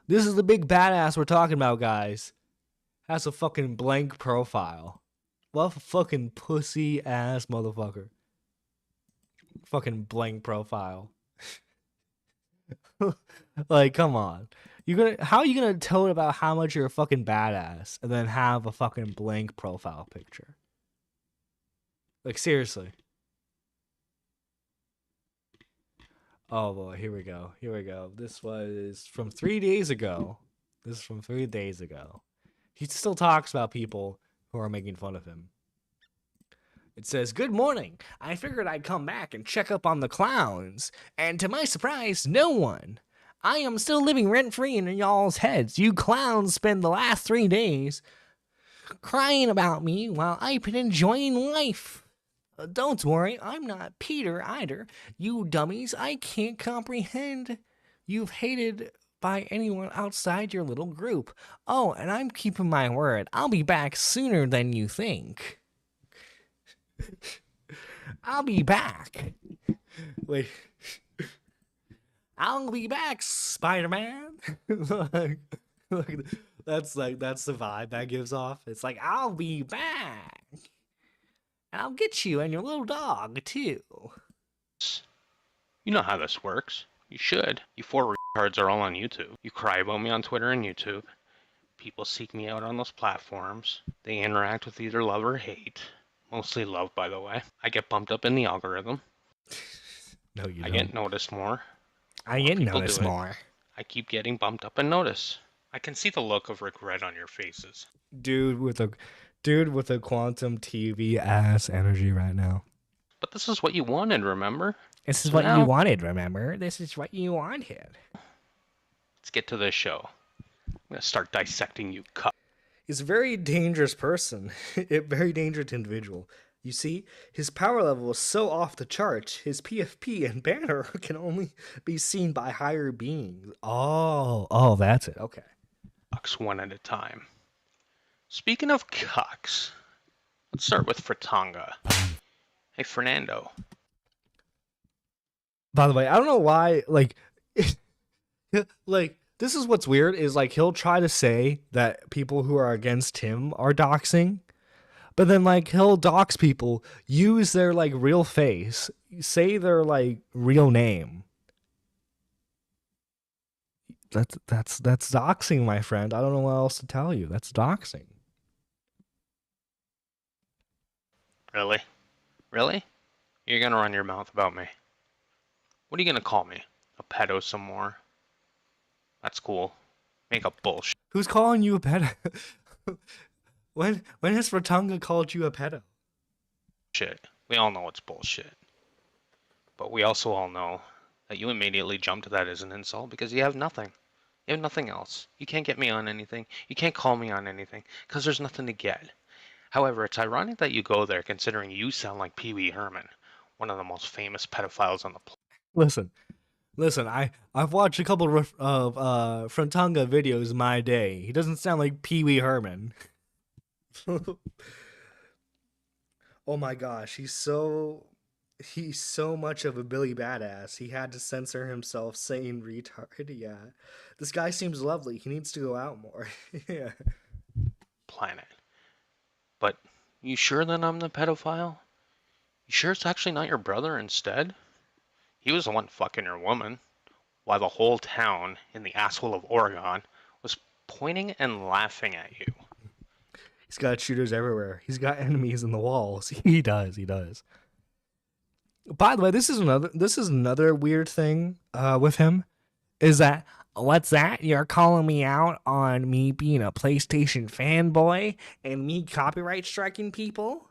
this is the big badass we're talking about, guys. Has a fucking blank profile. What a fucking pussy ass motherfucker. Fucking blank profile. Like, come on. How are you gonna tell about how much you're a fucking badass and then have a fucking blank profile picture? Like, seriously. Oh boy, here we go. This was from 3 days ago. he still talks about people who are making fun of him. It says, "Good morning. I figured I'd come back and check up on the clowns. And to my surprise, no one. I am still living rent-free in y'all's heads. You clowns spend the last 3 days crying about me while I've been enjoying life. Don't worry, I'm not Peter either. You dummies, I can't comprehend you've hated by anyone outside your little group. Oh, and I'm keeping my word. I'll be back sooner than you think." I'll be back. Wait. I'll be back, Spider-Man. Look, that's the vibe that gives off. It's like, I'll be back. And I'll get you and your little dog, too. You know how this works. You should. You 4 retards are all on YouTube. You cry about me on Twitter and YouTube. People seek me out on those platforms. They interact with either love or hate. Mostly love, by the way. I get bumped up in the algorithm. No, you don't. I get noticed more. I get noticed more. I keep getting bumped up and noticed. I can see the look of regret on your faces. Dude with a quantum TV ass energy right now. But this is what you wanted, remember? This is So what now- you wanted, remember? This is what you wanted. Let's get to this show. I'm gonna start dissecting you, cuck. He's a very dangerous person, a very dangerous individual. You see, his power level is so off the charts, his PFP and banner can only be seen by higher beings. Oh, that's it. Okay. Cucks one at a time. Speaking of cucks, let's start with Fratanga. Hey, Fernando. By the way, I don't know why, like, this is what's weird, is, like, he'll try to say that people who are against him are doxing, but then, like, he'll dox people, use their, like, real face, say their, like, real name. That's doxing, my friend. I don't know what else to tell you. That's doxing. Really? Really? You're gonna run your mouth about me? What are you gonna call me? A pedo some more? That's cool. Make up bullshit. Who's calling you a pedo? When has Rotanga called you a pedo? We all know it's bullshit. But we also all know that you immediately jump to that as an insult because you have nothing. You have nothing else. You can't get me on anything. You can't call me on anything because there's nothing to get. However, it's ironic that you go there considering you sound like Pee Wee Herman, one of the most famous pedophiles on the planet. Listen, I've watched a couple of Frontanga videos in my day. He doesn't sound like Pee Wee Herman. Oh my gosh, he's so much of a Billy Badass. He had to censor himself saying retard. Yeah. This guy seems lovely. He needs to go out more. Yeah. Planet. But you sure that I'm the pedophile? You sure it's actually not your brother instead? He was the one fucking your woman, while the whole town in the asshole of Oregon was pointing and laughing at you. He's got shooters everywhere. He's got enemies in the walls. He does. By the way, this is another weird thing with him, is that, what's that? You're calling me out on me being a PlayStation fanboy and me copyright striking people?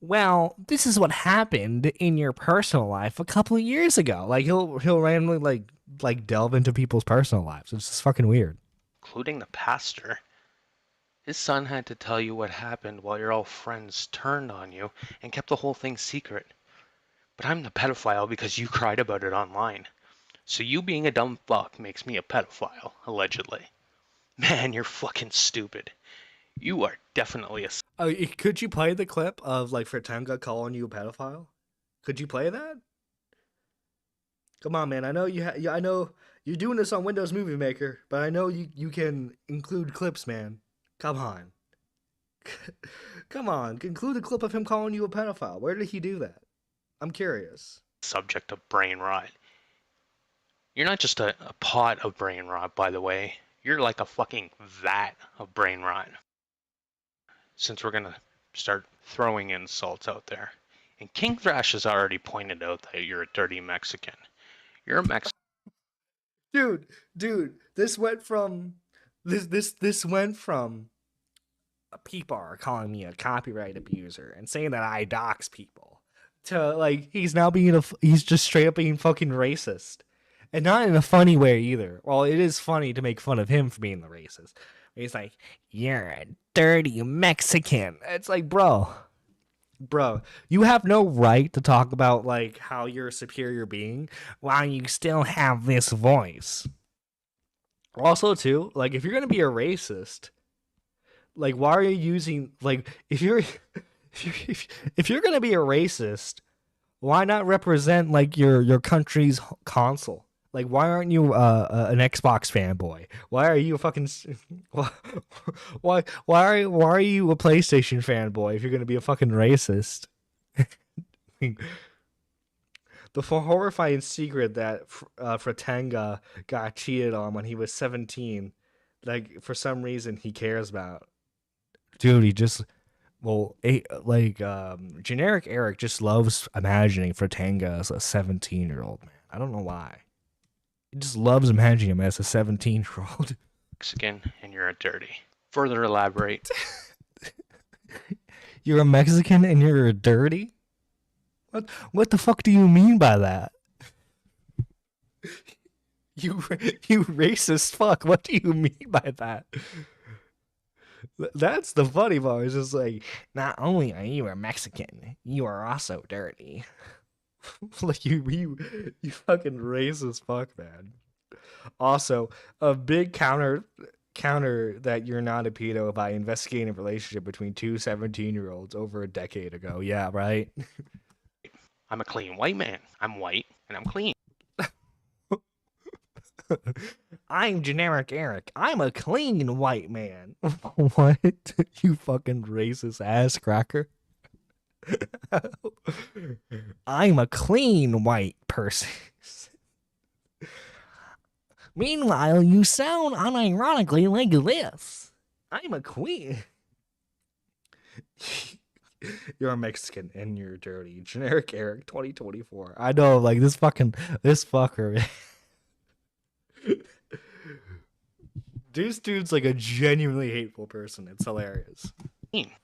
Well, this is what happened in your personal life a couple of years ago. Like, he'll randomly like delve into people's personal lives. It's just fucking weird. Including the pastor. His son had to tell you what happened while your old friends turned on you and kept the whole thing secret. But I'm the pedophile because you cried about it online. So you being a dumb fuck makes me a pedophile, allegedly. Man, you're fucking stupid. You are definitely a... Could you play the clip of, like, Fratanga calling you a pedophile? Could you play that? Come on, man. I know I know you're doing this on Windows Movie Maker, but I know you can include clips, man. Come on. Come on. Include a clip of him calling you a pedophile. Where did he do that? I'm curious. subject of brain rot. You're not just a pot of brain rot, by the way. You're like a fucking vat of brain rot. Since we're gonna start throwing insults out there. And King Thrash has already pointed out that you're a dirty Mexican. You're a Mexican. Dude, this went from This went from people are calling me a copyright abuser and saying that I dox people to like he's now being he's just straight up being fucking racist, and not in a funny way either. Well, it is funny to make fun of him for being the racist. He's like, "You're a dirty Mexican." It's like, bro, you have no right to talk about like how you're a superior being while you still have this voice. Also, too, like if you're gonna be a racist, like why are you using like if you're if you're gonna be a racist, why not represent like your country's console? Like why aren't you an Xbox fanboy? Why are you a fucking why are you a PlayStation fanboy if you're gonna be a fucking racist? The horrifying secret that Fratanga got cheated on when he was 17, like for some reason he cares about. Dude, he just generic Eric just loves imagining Fratanga as a 17-year-old man. I don't know why. He just loves imagining him as a 17-year-old. Mexican and you're a dirty. Further elaborate. You're a Mexican and you're a dirty? What the fuck do you mean by that? You racist fuck. What do you mean by that? That's the funny part. It's just like, not only are you a Mexican, you are also dirty. Like you fucking racist fuck, man. Also, a big counter that you're not a pedo by investigating a relationship between two 17-year-olds over a decade ago. Yeah, right? I'm a clean white man. I'm white and I'm clean. I'm generic Eric. I'm a clean white man. What? You fucking racist ass cracker. I'm a clean white person. Meanwhile, you sound unironically like this. I'm a queen. You're a Mexican and you're dirty. Generic Eric 2024. I know, like this fucker. This dude's like a genuinely hateful person. It's hilarious.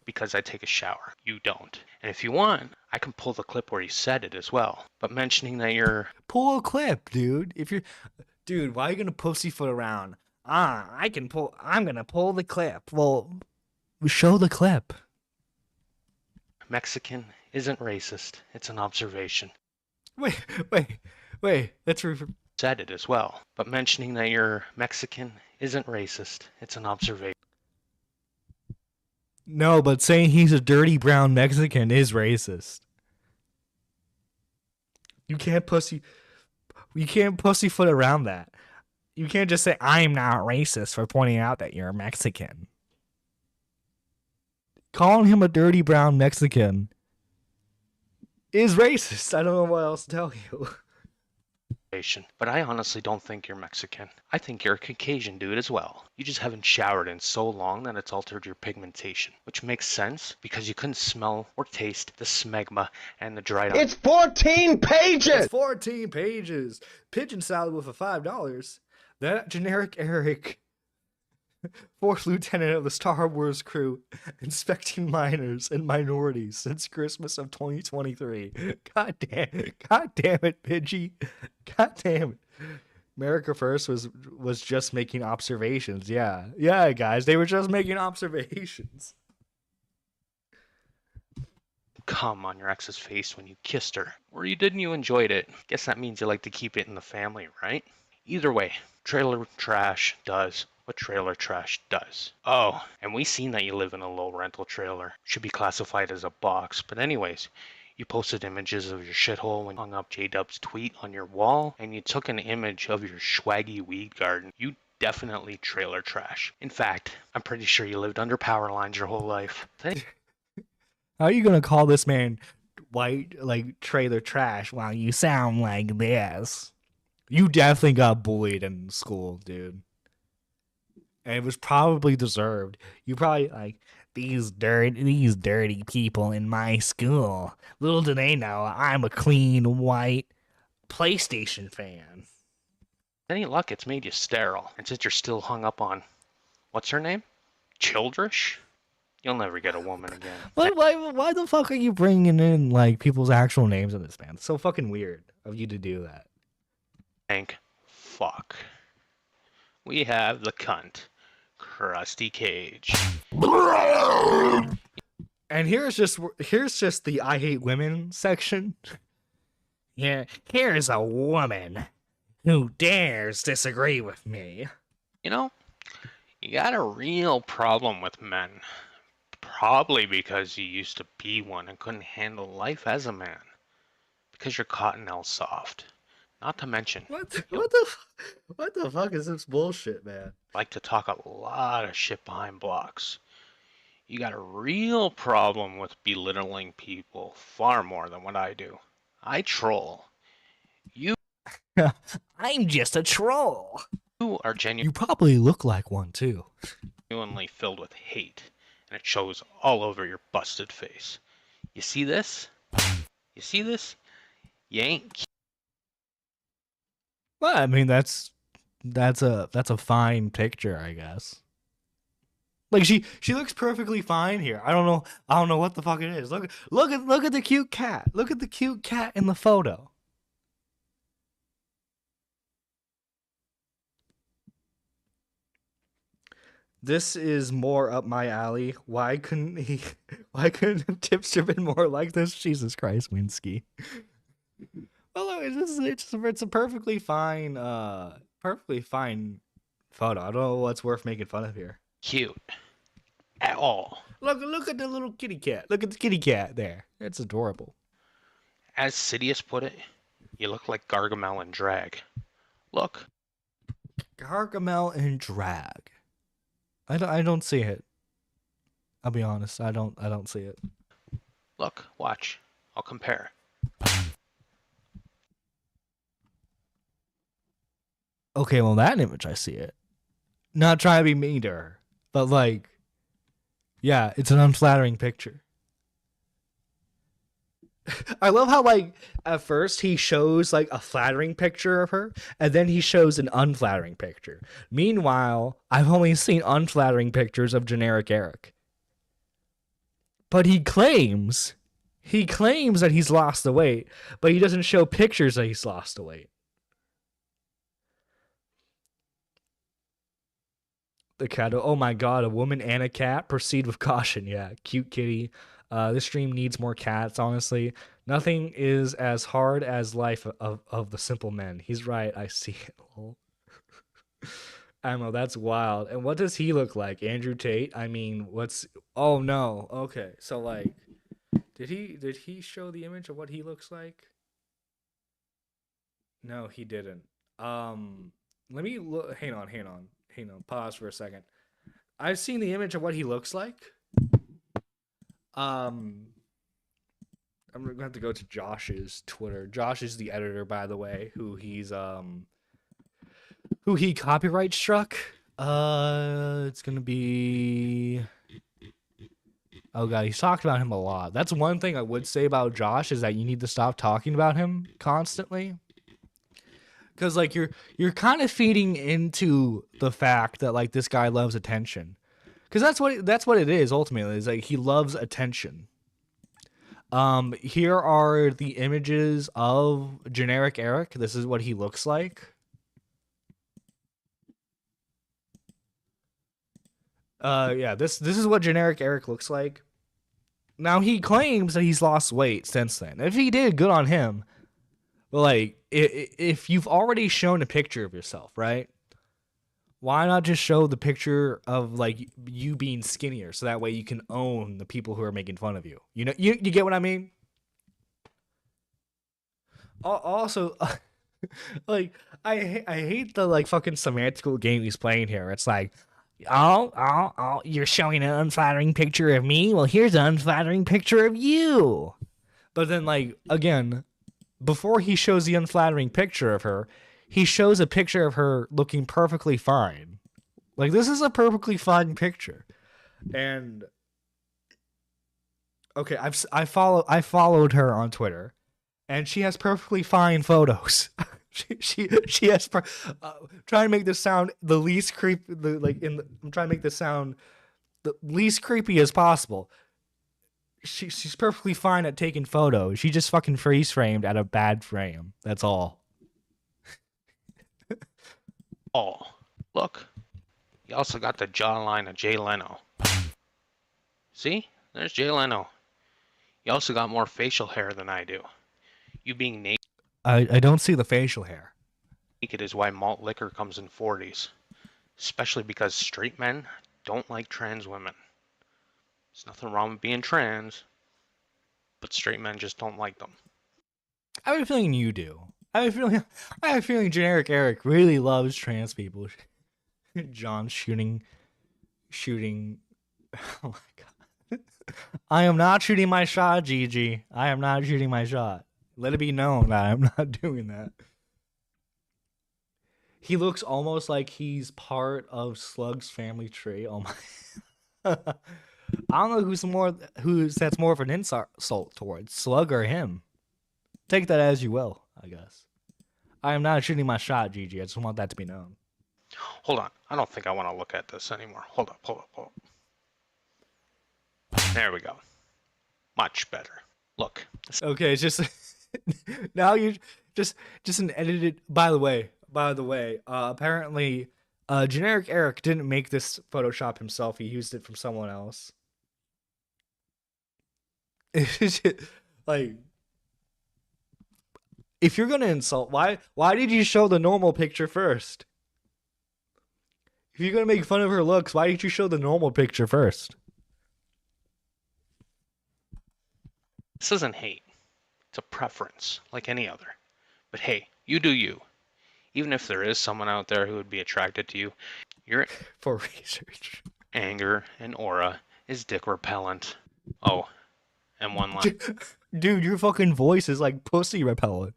Because I take a shower. You don't. And if you want, I can pull the clip where you said it as well. But mentioning that you're... Pull a clip, dude. Dude, why are you gonna pussyfoot around? I'm gonna pull the clip. Well, show the clip. Mexican isn't racist. It's an observation. Wait. That's said it as well. But mentioning that you're Mexican isn't racist. It's an observation. No, but saying he's a dirty brown Mexican is racist. You can't pussyfoot around that. You can't just say I'm not racist for pointing out that you're a Mexican. Calling him a dirty brown Mexican is racist. I don't know what else to tell you. But I honestly don't think you're Mexican. I think you're a Caucasian dude as well. You just haven't showered in so long that it's altered your pigmentation, which makes sense because you couldn't smell or taste the smegma and the dried It's 14 pages! It's 14 pages. Pigeon salad with a $5. That generic Eric, fourth lieutenant of the Star Wars crew, inspecting minors and minorities since Christmas of 2023. God damn it, Pidgey. God damn it. America First was just making observations. Yeah, guys, they were just making observations. Cum on your ex's face when you kissed her, or you didn't, you enjoyed it. Guess that means you like to keep it in the family, right? Either way, trailer trash does what trailer trash does. Oh, and we seen that you live in a low rental trailer. Should be classified as a box, but anyways, you posted images of your shithole when you hung up J-Dub's tweet on your wall, and you took an image of your swaggy weed garden. You definitely trailer trash. In fact, I'm pretty sure you lived under power lines your whole life. How are you gonna call this man white, like, trailer trash while you sound like this? You definitely got bullied in school, dude. And it was probably deserved. You probably like these dirty people in my school. Little do they know I'm a clean white PlayStation fan. Any luck, it's made you sterile. And since you're still hung up on What's her name? Childrish? You'll never get a woman again. Why the fuck are you bringing in like people's actual names in this, man? It's so fucking weird of you to do that. Thank fuck. We have the cunt, Krusty Cage. And here's just the I hate women section. Yeah, here's a woman who dares disagree with me. You know, you got a real problem with men. Probably because you used to be one and couldn't handle life as a man. Because you're cottonelle soft. Not to mention, What the fuck is this bullshit, man? like to talk a lot of shit behind blocks. You got a real problem with belittling people far more than what I do. I troll. You I'm just a troll. are You probably look like one too. genuinely filled with hate, and it shows all over your busted face. You see this? You see this? You ain't Well, I mean that's a fine picture, I guess. Like she looks perfectly fine here. I don't know what the fuck it is. Look at the cute cat. Look at the cute cat in the photo. This is more up my alley. Why couldn't Tipster been more like this? Jesus Christ, Winsky. Well, it's a perfectly fine photo. I don't know what's worth making fun of here. cute at all. Look at the little kitty cat. Look at the kitty cat there. It's adorable. As Sidious put it, you look like Gargamel in drag. Look, Gargamel and drag. I don't see it. I'll be honest. I don't see it. look, watch. I'll compare. Okay, well that image I see it. Not trying to be mean to her, but like, yeah, it's an unflattering picture. I love how like at first he shows like a flattering picture of her and then he shows an unflattering picture. Meanwhile, I've only seen unflattering pictures of generic Eric. But he claims that he's lost the weight, but he doesn't show pictures that he's lost the weight. The cat, oh my god, a woman and a cat. Proceed with caution. Yeah, cute kitty. This stream needs more cats, honestly. Nothing is as hard as life of the simple men. He's right, I see it. I don't know, that's wild. And what does he look like? Andrew Tate? I mean, oh no. Okay, so like, did he show the image of what he looks like? No, he didn't. Let me look. Hang on. Pause for a second. I've seen the image of what he looks like. I'm gonna have to go to Josh's Twitter. Josh is the editor, by the way, who he copyright struck. It's gonna be. Oh god, he's talked about him a lot. That's one thing I would say about Josh is that you need to stop talking about him constantly. Because like you're kind of feeding into the fact that like this guy loves attention. Because that's what it is ultimately. Is like he loves attention. Here are the images of generic Eric. This is what he looks like. Yeah, this is what generic Eric looks like. Now he claims that he's lost weight since then. If he did, good on him. But like, if you've already shown a picture of yourself, right? Why not just show the picture of like you being skinnier, so that way you can own the people who are making fun of you? You know, you get what I mean? Also, like I hate the like fucking semantical game he's playing here. It's like, oh, you're showing an unflattering picture of me. Well, here's an unflattering picture of you. But then, like again, before he shows the unflattering picture of her, he shows a picture of her looking perfectly fine. Like, this is a perfectly fine picture. And okay, I followed her on Twitter, and she has perfectly fine photos. She has trying to make this sound the least creepy. I'm trying to make this sound the least creepy as possible. She's perfectly fine at taking photos. She just fucking freeze framed at a bad frame. That's all. Oh, look. You also got the jawline of Jay Leno. See? There's Jay Leno. You also got more facial hair than I do. You being I don't see the facial hair. naked is why malt liquor comes in 40s. Especially because straight men don't like trans women. There's nothing wrong with being trans, but straight men just don't like them. I have a feeling you do. I have a feeling Generic Eric really loves trans people. John shooting. Oh my god. I am not shooting my shot, Gigi. I am not shooting my shot. Let it be known that I'm not doing that. He looks almost like he's part of Slug's family tree. Oh my. I don't know who's that's more of an insult towards, Slug or him. Take that as you will, I guess. I am not shooting my shot, Gigi. I just want that to be known. Hold on. I don't think I want to look at this anymore. Hold up. There we go. Much better. Look. Okay, it's just now you just an edited. By the way, apparently, Generic Eric didn't make this Photoshop himself. He used it from someone else. It's just, like, if you're gonna insult, why did you show the normal picture first? If you're gonna make fun of her looks, why did you show the normal picture first? This isn't hate. It's a preference, like any other. But hey, you do you. Even if there is someone out there who would be attracted to you, your For research. anger and aura is dick repellent. Oh, and one last. Dude, your fucking voice is like pussy repellent.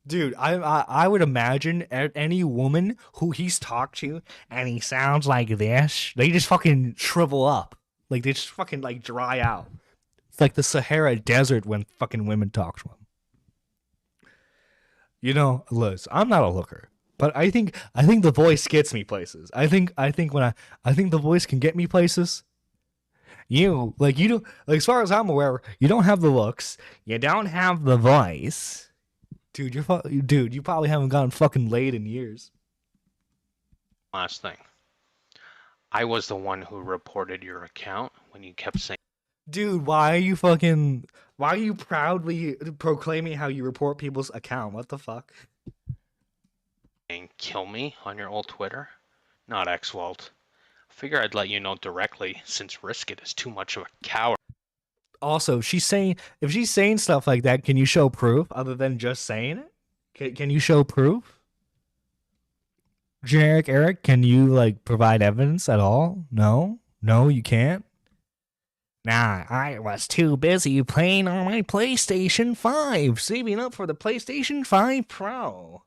Dude, I would imagine any woman who he's talked to and he sounds like this, they just fucking shrivel up. Like, they just fucking, like, dry out. It's like the Sahara Desert when fucking women talk to him. You know, Liz, I'm not a looker, but I think the voice gets me places. I think the voice can get me places. You don't, like, as far as I'm aware, you don't have the looks, you don't have the voice. Dude, you probably haven't gotten fucking laid in years. Last thing. I was the one who reported your account when you kept saying. Dude, why are you proudly proclaiming how you report people's account? What the fuck? Kill me on your old Twitter? Not X-Walt. Figure I'd let you know directly, since Riskit is too much of a coward. Also, if she's saying stuff like that, can you show proof other than just saying it? Can you show proof? Generic Eric, can you, like, provide evidence at all? No, you can't. Nah, I was too busy playing on my PlayStation 5, saving up for the PlayStation 5 Pro.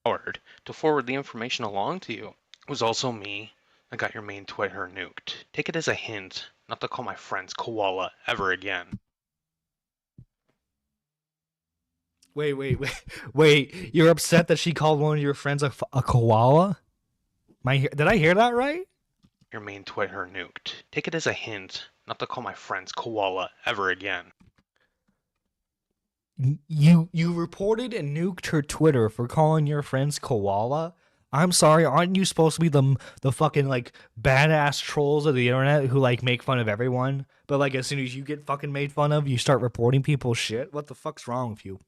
To forward the information along to you. It was also me that got your main Twitter nuked. Take it as a hint not to call my friends koala ever again. Wait, you're upset that she called one of your friends a koala? Did I hear that right? Your main Twitter nuked. Take it as a hint not to call my friends koala ever again. You reported and nuked her Twitter for calling your friends koala? I'm sorry, aren't you supposed to be the fucking, like, badass trolls of the internet who, like, make fun of everyone? But, like, as soon as you get fucking made fun of, you start reporting people's shit? What the fuck's wrong with you?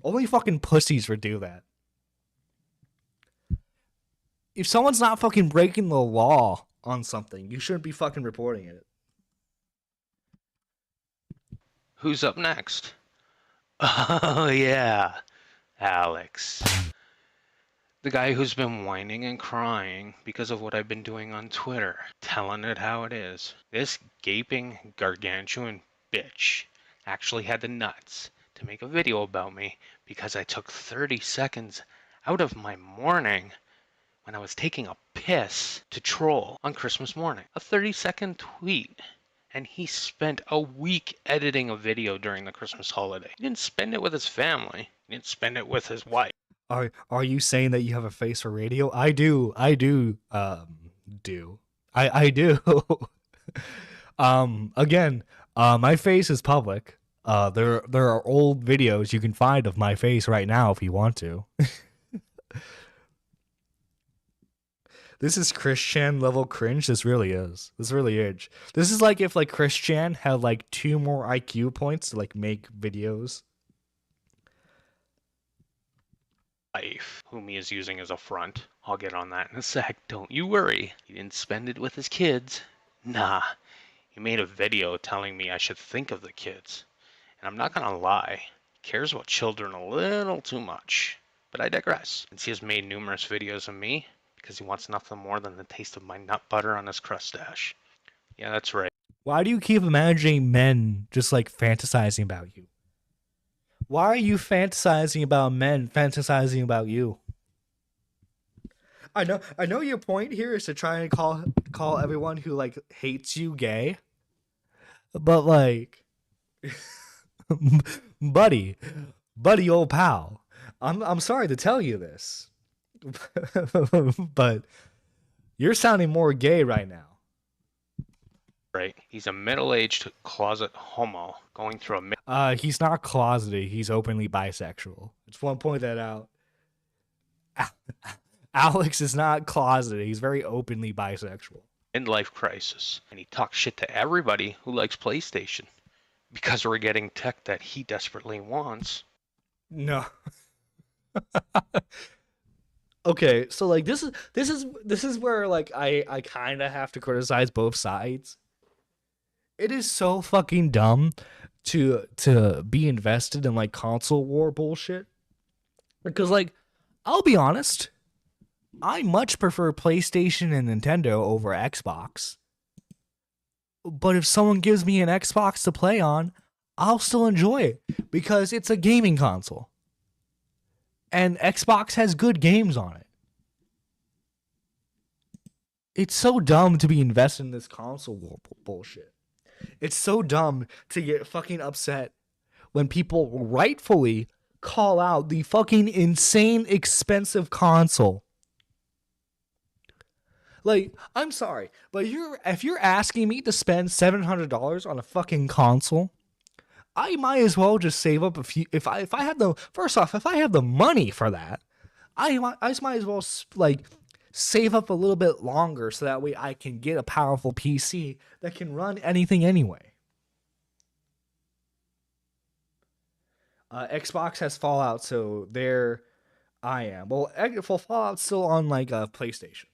Only fucking pussies would do that. If someone's not fucking breaking the law on something, you shouldn't be fucking reporting it. Who's up next? Oh, yeah. Alex. The guy who's been whining and crying because of what I've been doing on Twitter. Telling it how it is. This gaping, gargantuan bitch actually had the nuts to make a video about me because I took 30 seconds out of my morning when I was taking a piss to troll on Christmas morning. A 30-second tweet. And he spent a week editing a video during the Christmas holiday. He didn't spend it with his family. He didn't spend it with his wife. Are you saying that you have a face for radio? I do. I do. I do. Again, my face is public. There are old videos you can find of my face right now if you want to. This is Christian level cringe. This really is. This really is. This is like if like Christian had like 2 more IQ points to like make videos. Wife, whom he is using as a front. I'll get on that in a sec. Don't you worry. He didn't spend it with his kids. Nah. He made a video telling me I should think of the kids. And I'm not gonna lie. He cares about children a little too much. But I digress. Since he has made numerous videos of me, because he wants nothing more than the taste of my nut butter on his crustache. Yeah, that's right. Why do you keep imagining men just like fantasizing about you? Why are you fantasizing about men fantasizing about you? I know your point here is to try and call everyone who like hates you gay. But like buddy old pal, I'm sorry to tell you this. But you're sounding more gay right now. Right. He's a middle-aged closet homo going through a He's not closeted. He's openly bisexual. Just want to point that out. Alex is not closeted. He's very openly bisexual. midlife crisis. And he talks shit to everybody who likes PlayStation. Because we're getting tech that he desperately wants. No. Okay, so like this is where like I kind of have to criticize both sides. It is so fucking dumb to be invested in like console war bullshit. Because like I'll be honest, I much prefer PlayStation and Nintendo over Xbox. But if someone gives me an Xbox to play on, I'll still enjoy it because it's a gaming console. And Xbox has good games on it. It's so dumb to be invested in this console war bullshit. It's so dumb to get fucking upset when people rightfully call out the fucking insane expensive console. Like, I'm sorry, but if you're asking me to spend $700 on a fucking console, I might as well just save up a few. If I have the money for that, I might as well like save up a little bit longer so that way I can get a powerful PC that can run anything anyway. Xbox has Fallout, so there I am. Well, Fallout's still on like a PlayStation.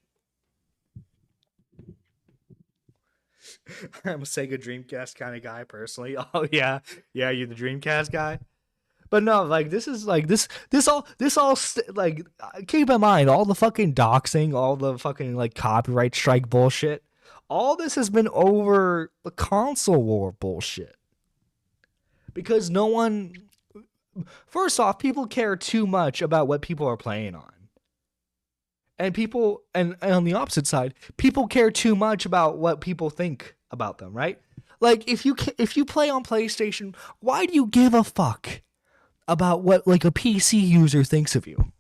I'm a Sega Dreamcast kind of guy personally. Oh yeah, you're the Dreamcast guy. But no, like this all like keep in mind all the fucking doxing, all the fucking like copyright strike bullshit. All this has been over the console war bullshit. Because no one, first off, people care too much about what people are playing on. And people, and on the opposite side, people care too much about what people think about them, right? Like if you play on PlayStation, why do you give a fuck about what like a PC user thinks of you?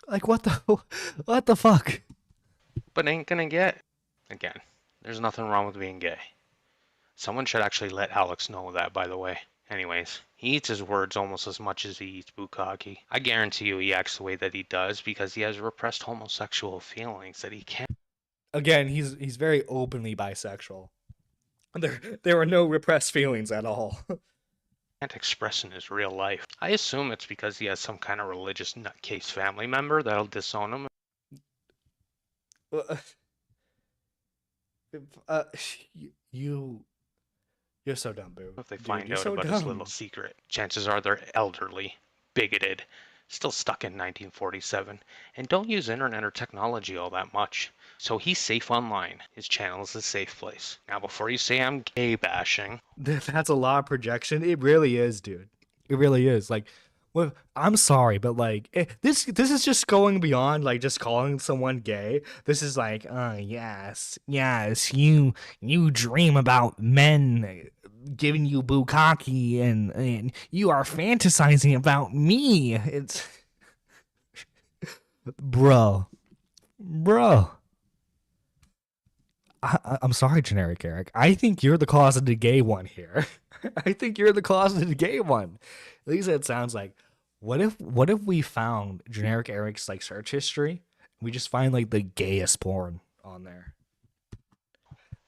Like what the fuck? But ain't gonna get. Again, there's nothing wrong with being gay. Someone should actually let Alex know that, by the way. Anyways, he eats his words almost as much as he eats bukkake. I guarantee you he acts the way that he does because he has repressed homosexual feelings that he can't. Again, he's very openly bisexual. There are no repressed feelings at all. Can't express in his real life. I assume it's because he has some kind of religious nutcase family member that'll disown him. You're so dumb, boo. If they find out about his little secret, chances are they're elderly, bigoted, still stuck in 1947, and don't use internet or technology all that much. So he's safe online. His channel is a safe place. Now, before you say I'm gay bashing, that's a lot of projection. It really is, dude. It really is. Like, Well, I'm sorry, but like this is just going beyond like just calling someone gay. This is like, yes, you dream about men giving you bukkake and you are fantasizing about me. It's bro. I'm sorry, generic Eric. I think you're the cause of the gay one here. I think you're the cause of the gay one. At least it sounds like. What if we found generic Eric's like search history? We just find like the gayest porn on there.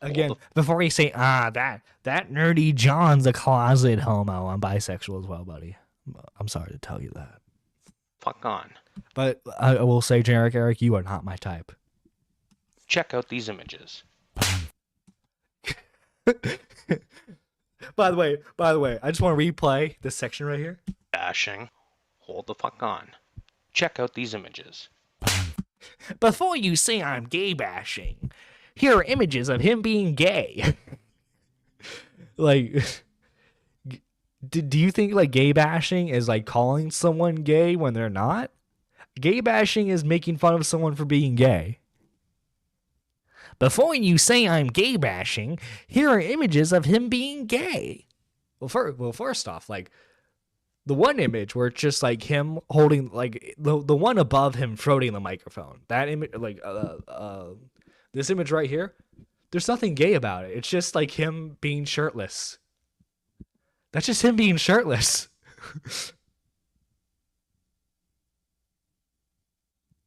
Again, before you say that nerdy John's a closet homo, I'm bisexual as well, buddy. I'm sorry to tell you that. Fuck on. But I will say, generic Eric, you are not my type. Check out these images. By the way, I just want to replay this section right here. Bashing. Hold the fuck on. Check out these images. Before you say I'm gay bashing, here are images of him being gay. Like, do you think like gay bashing is like calling someone gay when they're not? Gay bashing is making fun of someone for being gay. Before you say I'm gay bashing, here are images of him being gay. Well, first off, like, the one image where it's just like him holding, like, the one above him floating the microphone. That image, like, this image right here, there's nothing gay about it. It's just like him being shirtless. That's just him being shirtless.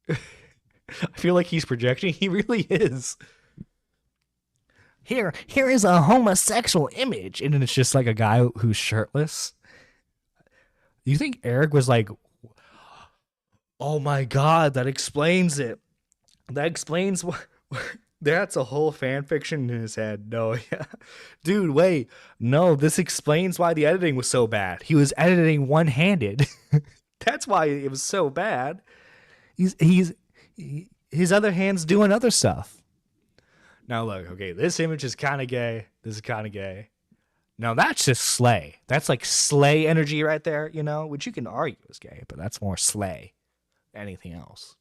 I feel like he's projecting. He really is. Here is a homosexual image, and then it's just like a guy who's shirtless. You think Eric was like, oh my god, that explains it. That explains what. That's a whole fan fiction in his head. No, yeah. Dude, wait. No, this explains why the editing was so bad. He was editing one-handed. That's why it was so bad. His other hand's doing other stuff. Now look, okay, this image is kind of gay. This is kind of gay. Now that's just slay. That's like slay energy right there, you know, which you can argue is gay, but that's more slay than anything else.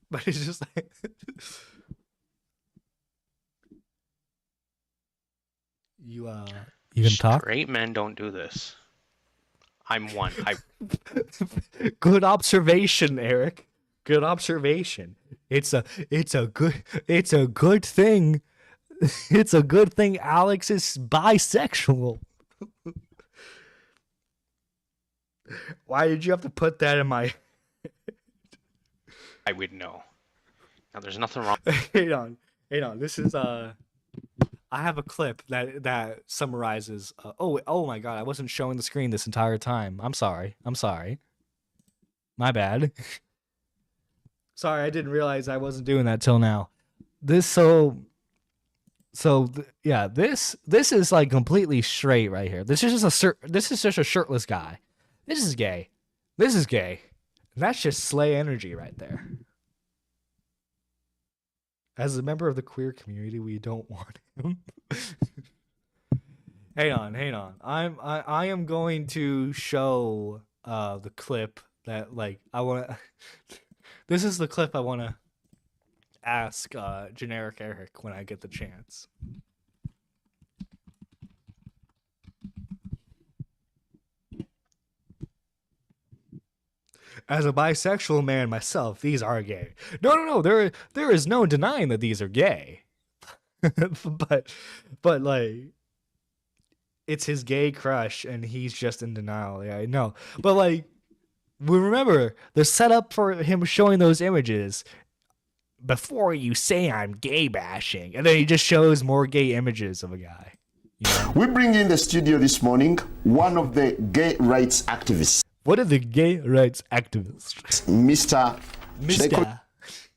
But it's just like... You can talk? Straight men don't do this. I'm one. Good observation, Eric. Good observation. It's a good thing. It's a good thing Alex is bisexual. Why did you have to put that in my... I would know. Now there's nothing wrong. Hang on. This is I have a clip that summarizes. Oh my god! I wasn't showing the screen this entire time. I'm sorry. My bad. Sorry, I didn't realize I wasn't doing that till now. This is like completely straight right here. This is just a shirtless guy. This is gay. That's just slay energy right there. As a member of the queer community, we don't want him. Hang on. I am going to show the clip that like I want to. This is the clip I want to ask generic Eric when I get the chance. As a bisexual man myself, these are gay. No. There is no denying that these are gay. but like, it's his gay crush, and he's just in denial. Yeah, I know. But like, we remember the setup for him showing those images. Before you say I'm gay bashing, and then he just shows more gay images of a guy. You know? We bring in the studio this morning one of the gay rights activists. What are the gay rights activists? Mr.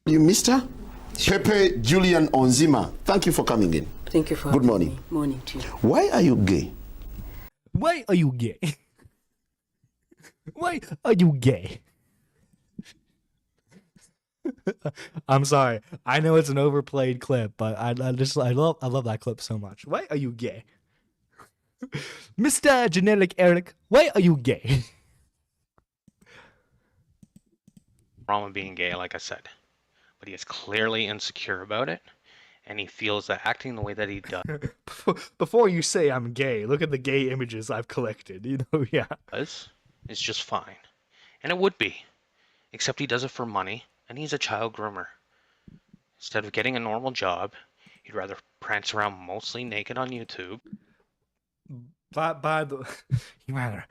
You Mr. Pepe Julian Onzima. Thank you for coming in. Thank you for Good morning. Me. Morning to you. Why are you gay? Why are you gay? Why are you gay? I'm sorry. I know it's an overplayed clip, but I love that clip so much. Why are you gay? Mr. Generic Eric, why are you gay? wrong with being gay, like I said, but he is clearly insecure about it, and he feels that acting the way that he Before you say I'm gay, look at the gay images I've collected. Yeah. does is just fine. And it would be, except he does it for money, and he's a child groomer. Instead of getting a normal job, he'd rather prance around mostly naked on YouTube. By the, you rather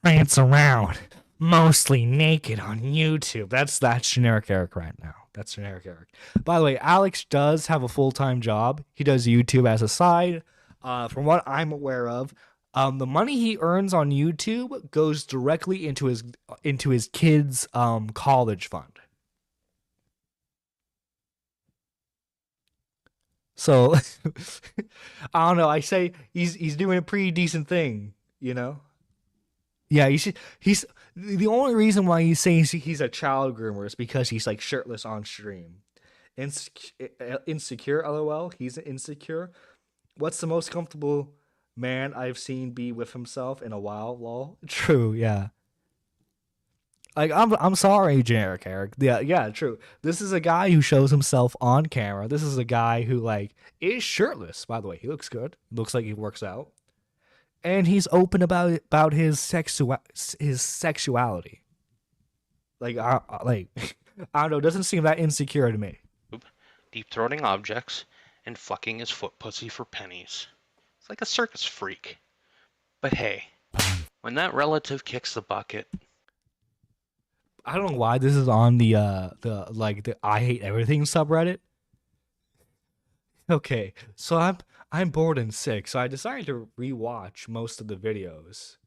prance around mostly naked on YouTube. That's generic Eric right now. That's generic Eric. By the way, Alex does have a full-time job. He does YouTube as a side. From what I'm aware of, the money he earns on YouTube goes directly into his kids' college fund. So I don't know. I say he's doing a pretty decent thing, you know. Yeah, he's the only reason why he's saying he's a child groomer is because he's like shirtless on stream. Insecure, lol. He's insecure. What's the most comfortable man I've seen be with himself in a while, lol. True, yeah. Like I'm sorry, generic Eric. Yeah, true. This is a guy who shows himself on camera. This is a guy who like is shirtless. By the way, he looks good. Looks like he works out, and he's open about his sexuality. Like I don't know. Doesn't seem that insecure to me. Deep throating objects and fucking his foot pussy for pennies. It's like a circus freak. But hey, when that relative kicks the bucket. I don't know why this is on the I hate everything subreddit. Okay, so I'm bored and sick, so I decided to rewatch most of the videos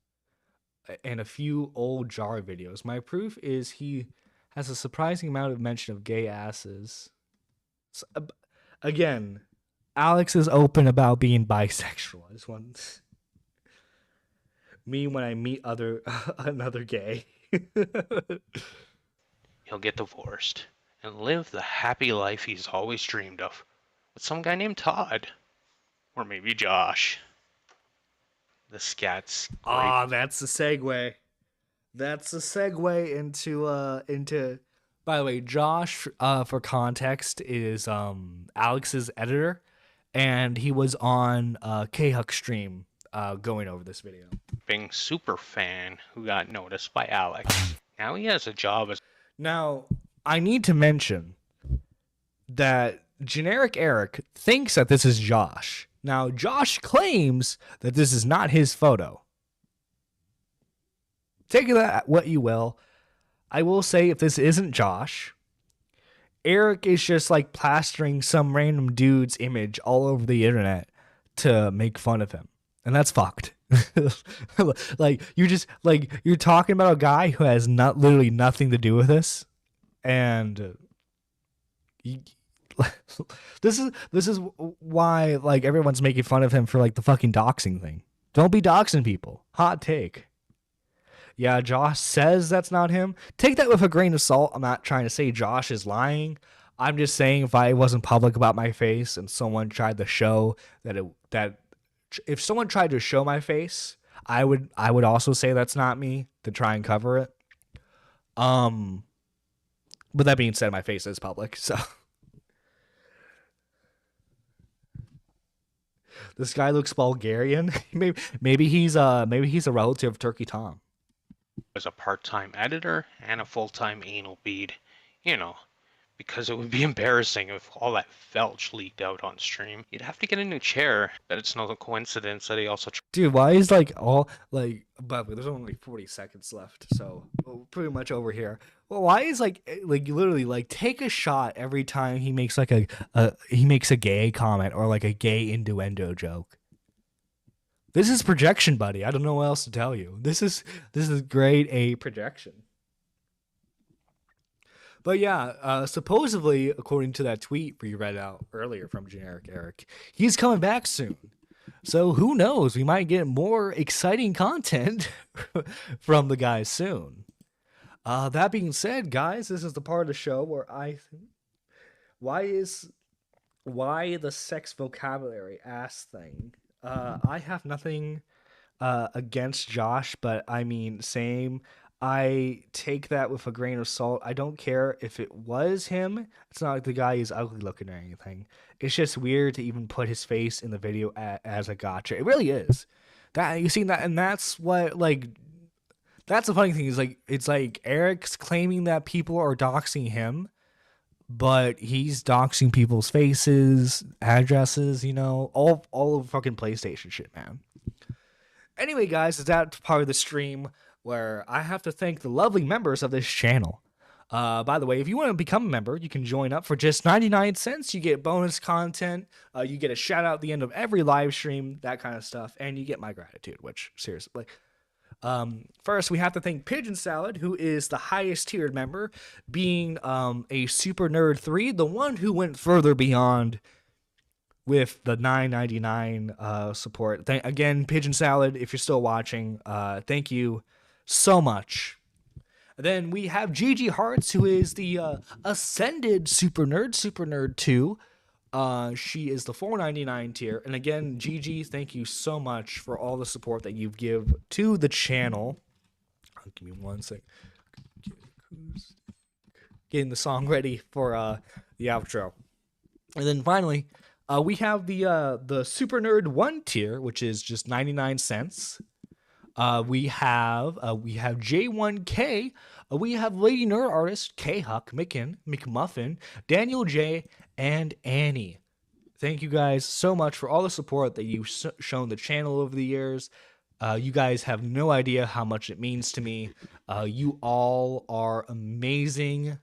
and a few old Jar videos. My proof is he has a surprising amount of mention of gay asses. So, again, Alex is open about being bisexual. I just want me when I meet another gay. He'll get divorced and live the happy life he's always dreamed of with some guy named Todd. Or maybe Josh. The scat's great. Ah, that's the segue. That's the segue into by the way, Josh, for context, is Alex's editor, and he was on K-Huck's stream going over this video. Being super fan who got noticed by Alex. Now he has a job as. Now, I need to mention that generic Eric thinks that this is Josh. Now, Josh claims that this is not his photo. Take that what you will. I will say if this isn't Josh, Eric is just like plastering some random dude's image all over the internet to make fun of him. And that's fucked. Like you're talking about a guy who has literally nothing to do with this, and this is why like everyone's making fun of him for like the fucking doxing thing. Don't be doxing people. Hot take. Yeah, Josh says that's not him. Take that with a grain of salt. I'm not trying to say Josh is lying. I'm just saying if I wasn't public about my face and someone tried to show if someone tried to show my face, I would also say that's not me to try and cover it. But that being said, my face is public, so this guy looks Bulgarian. maybe he's a relative of Turkey Tom. As a part-time editor and a full-time anal bead, because it would be embarrassing if all that felch leaked out on stream. You'd have to get a new chair. Bet it's no coincidence that he also. Dude, why is but there's only 40 seconds left, so pretty much over here. Well, why is literally take a shot every time he makes he makes a gay comment or like a gay innuendo joke. This is projection, buddy. I don't know what else to tell you. This is grade A projection. But yeah, supposedly, according to that tweet we read out earlier from generic Eric, he's coming back soon. So who knows? We might get more exciting content from the guy soon. That being said, guys, this is the part of the show where why the sex vocabulary ass thing? I have nothing against Josh, but I mean, same. I take that with a grain of salt. I don't care if it was him. It's not like the guy is ugly looking or anything. It's just weird to even put his face in the video as a gotcha. It really is. That you see that, and that's what like. That's the funny thing is like it's like Eric's claiming that people are doxing him, but he's doxing people's faces, addresses, you know, all of fucking PlayStation shit, man. Anyway, guys, it's that part of the stream where I have to thank the lovely members of this channel. By the way, if you want to become a member, you can join up for just 99 cents. You get bonus content. You get a shout out at the end of every live stream, that kind of stuff. And you get my gratitude, which seriously, first we have to thank Pigeon Salad, who is the highest tiered member, being a Super Nerd 3, the one who went further beyond with the $9.99 support. Again, Pigeon Salad, if you're still watching, thank you so much. Then we have Gigi Hearts, who is the Ascended Super Nerd 2. She is the $4.99 tier. And again, Gigi, thank you so much for all the support that you give to the channel. Give me 1 sec. Getting the song ready for the outro. And then finally, we have the Super Nerd 1 tier, which is just 99 cents. We have J1K. We have Lady Nerd Artist, K-Huck, McMuffin, Daniel J, and Annie. Thank you guys so much for all the support that you've shown the channel over the years. You guys have no idea how much it means to me. You all are amazing.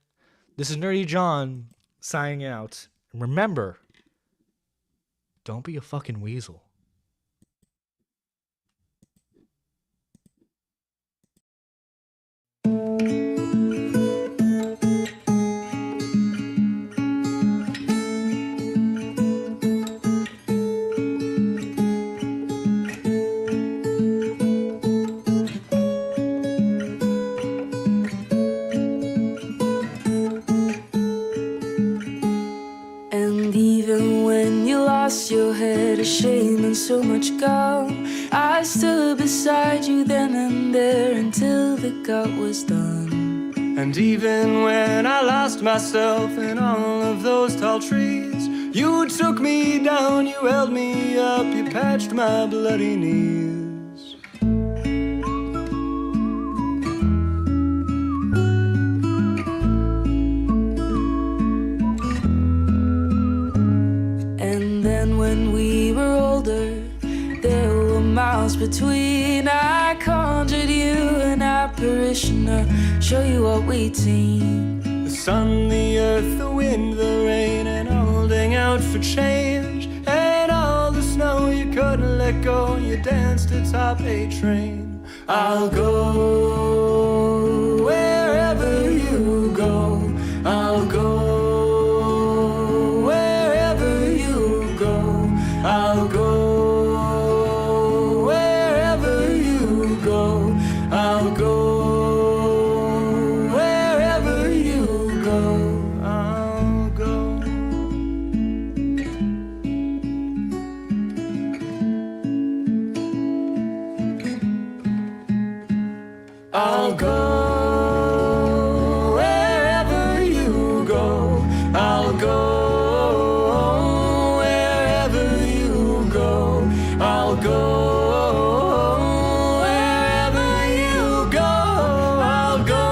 This is Nerdy John signing out. And remember, don't be a fucking weasel. And even when you lost your head of shame and so much gum, I stood beside you then and there until the gut was done. And even when I lost myself in all of those tall trees, you took me down, you held me up, you patched my bloody knees. And then when we were older, there were miles between. I conjured you an apparition to show you what we'd seen. The sun, the earth, the wind, the rain, and holding out for change. And all the snow you couldn't let go, you danced atop a train. I'll go wherever you go. I'll go wherever you go. I'll go wherever you go. I'll go wherever you go. I'll go. I'll go wherever you go. I'll go wherever you go. I'll go wherever you go. I'll go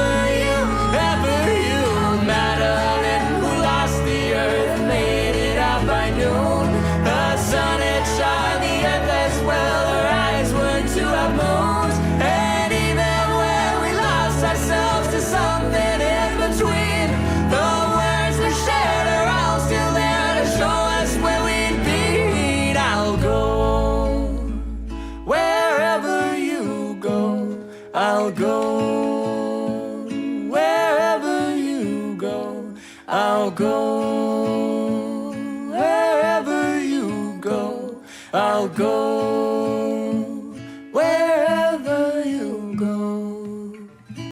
wherever you. Madeline, who lost the earth, made it out by noon. The sun had shone, the earth as well. Her eyes were to have moons. And even when we lost ourselves to something in between, the words we shared are all still there to show us where we'd be. I'll go wherever you go. I'll go wherever you go. I'll go wherever you go. I'll go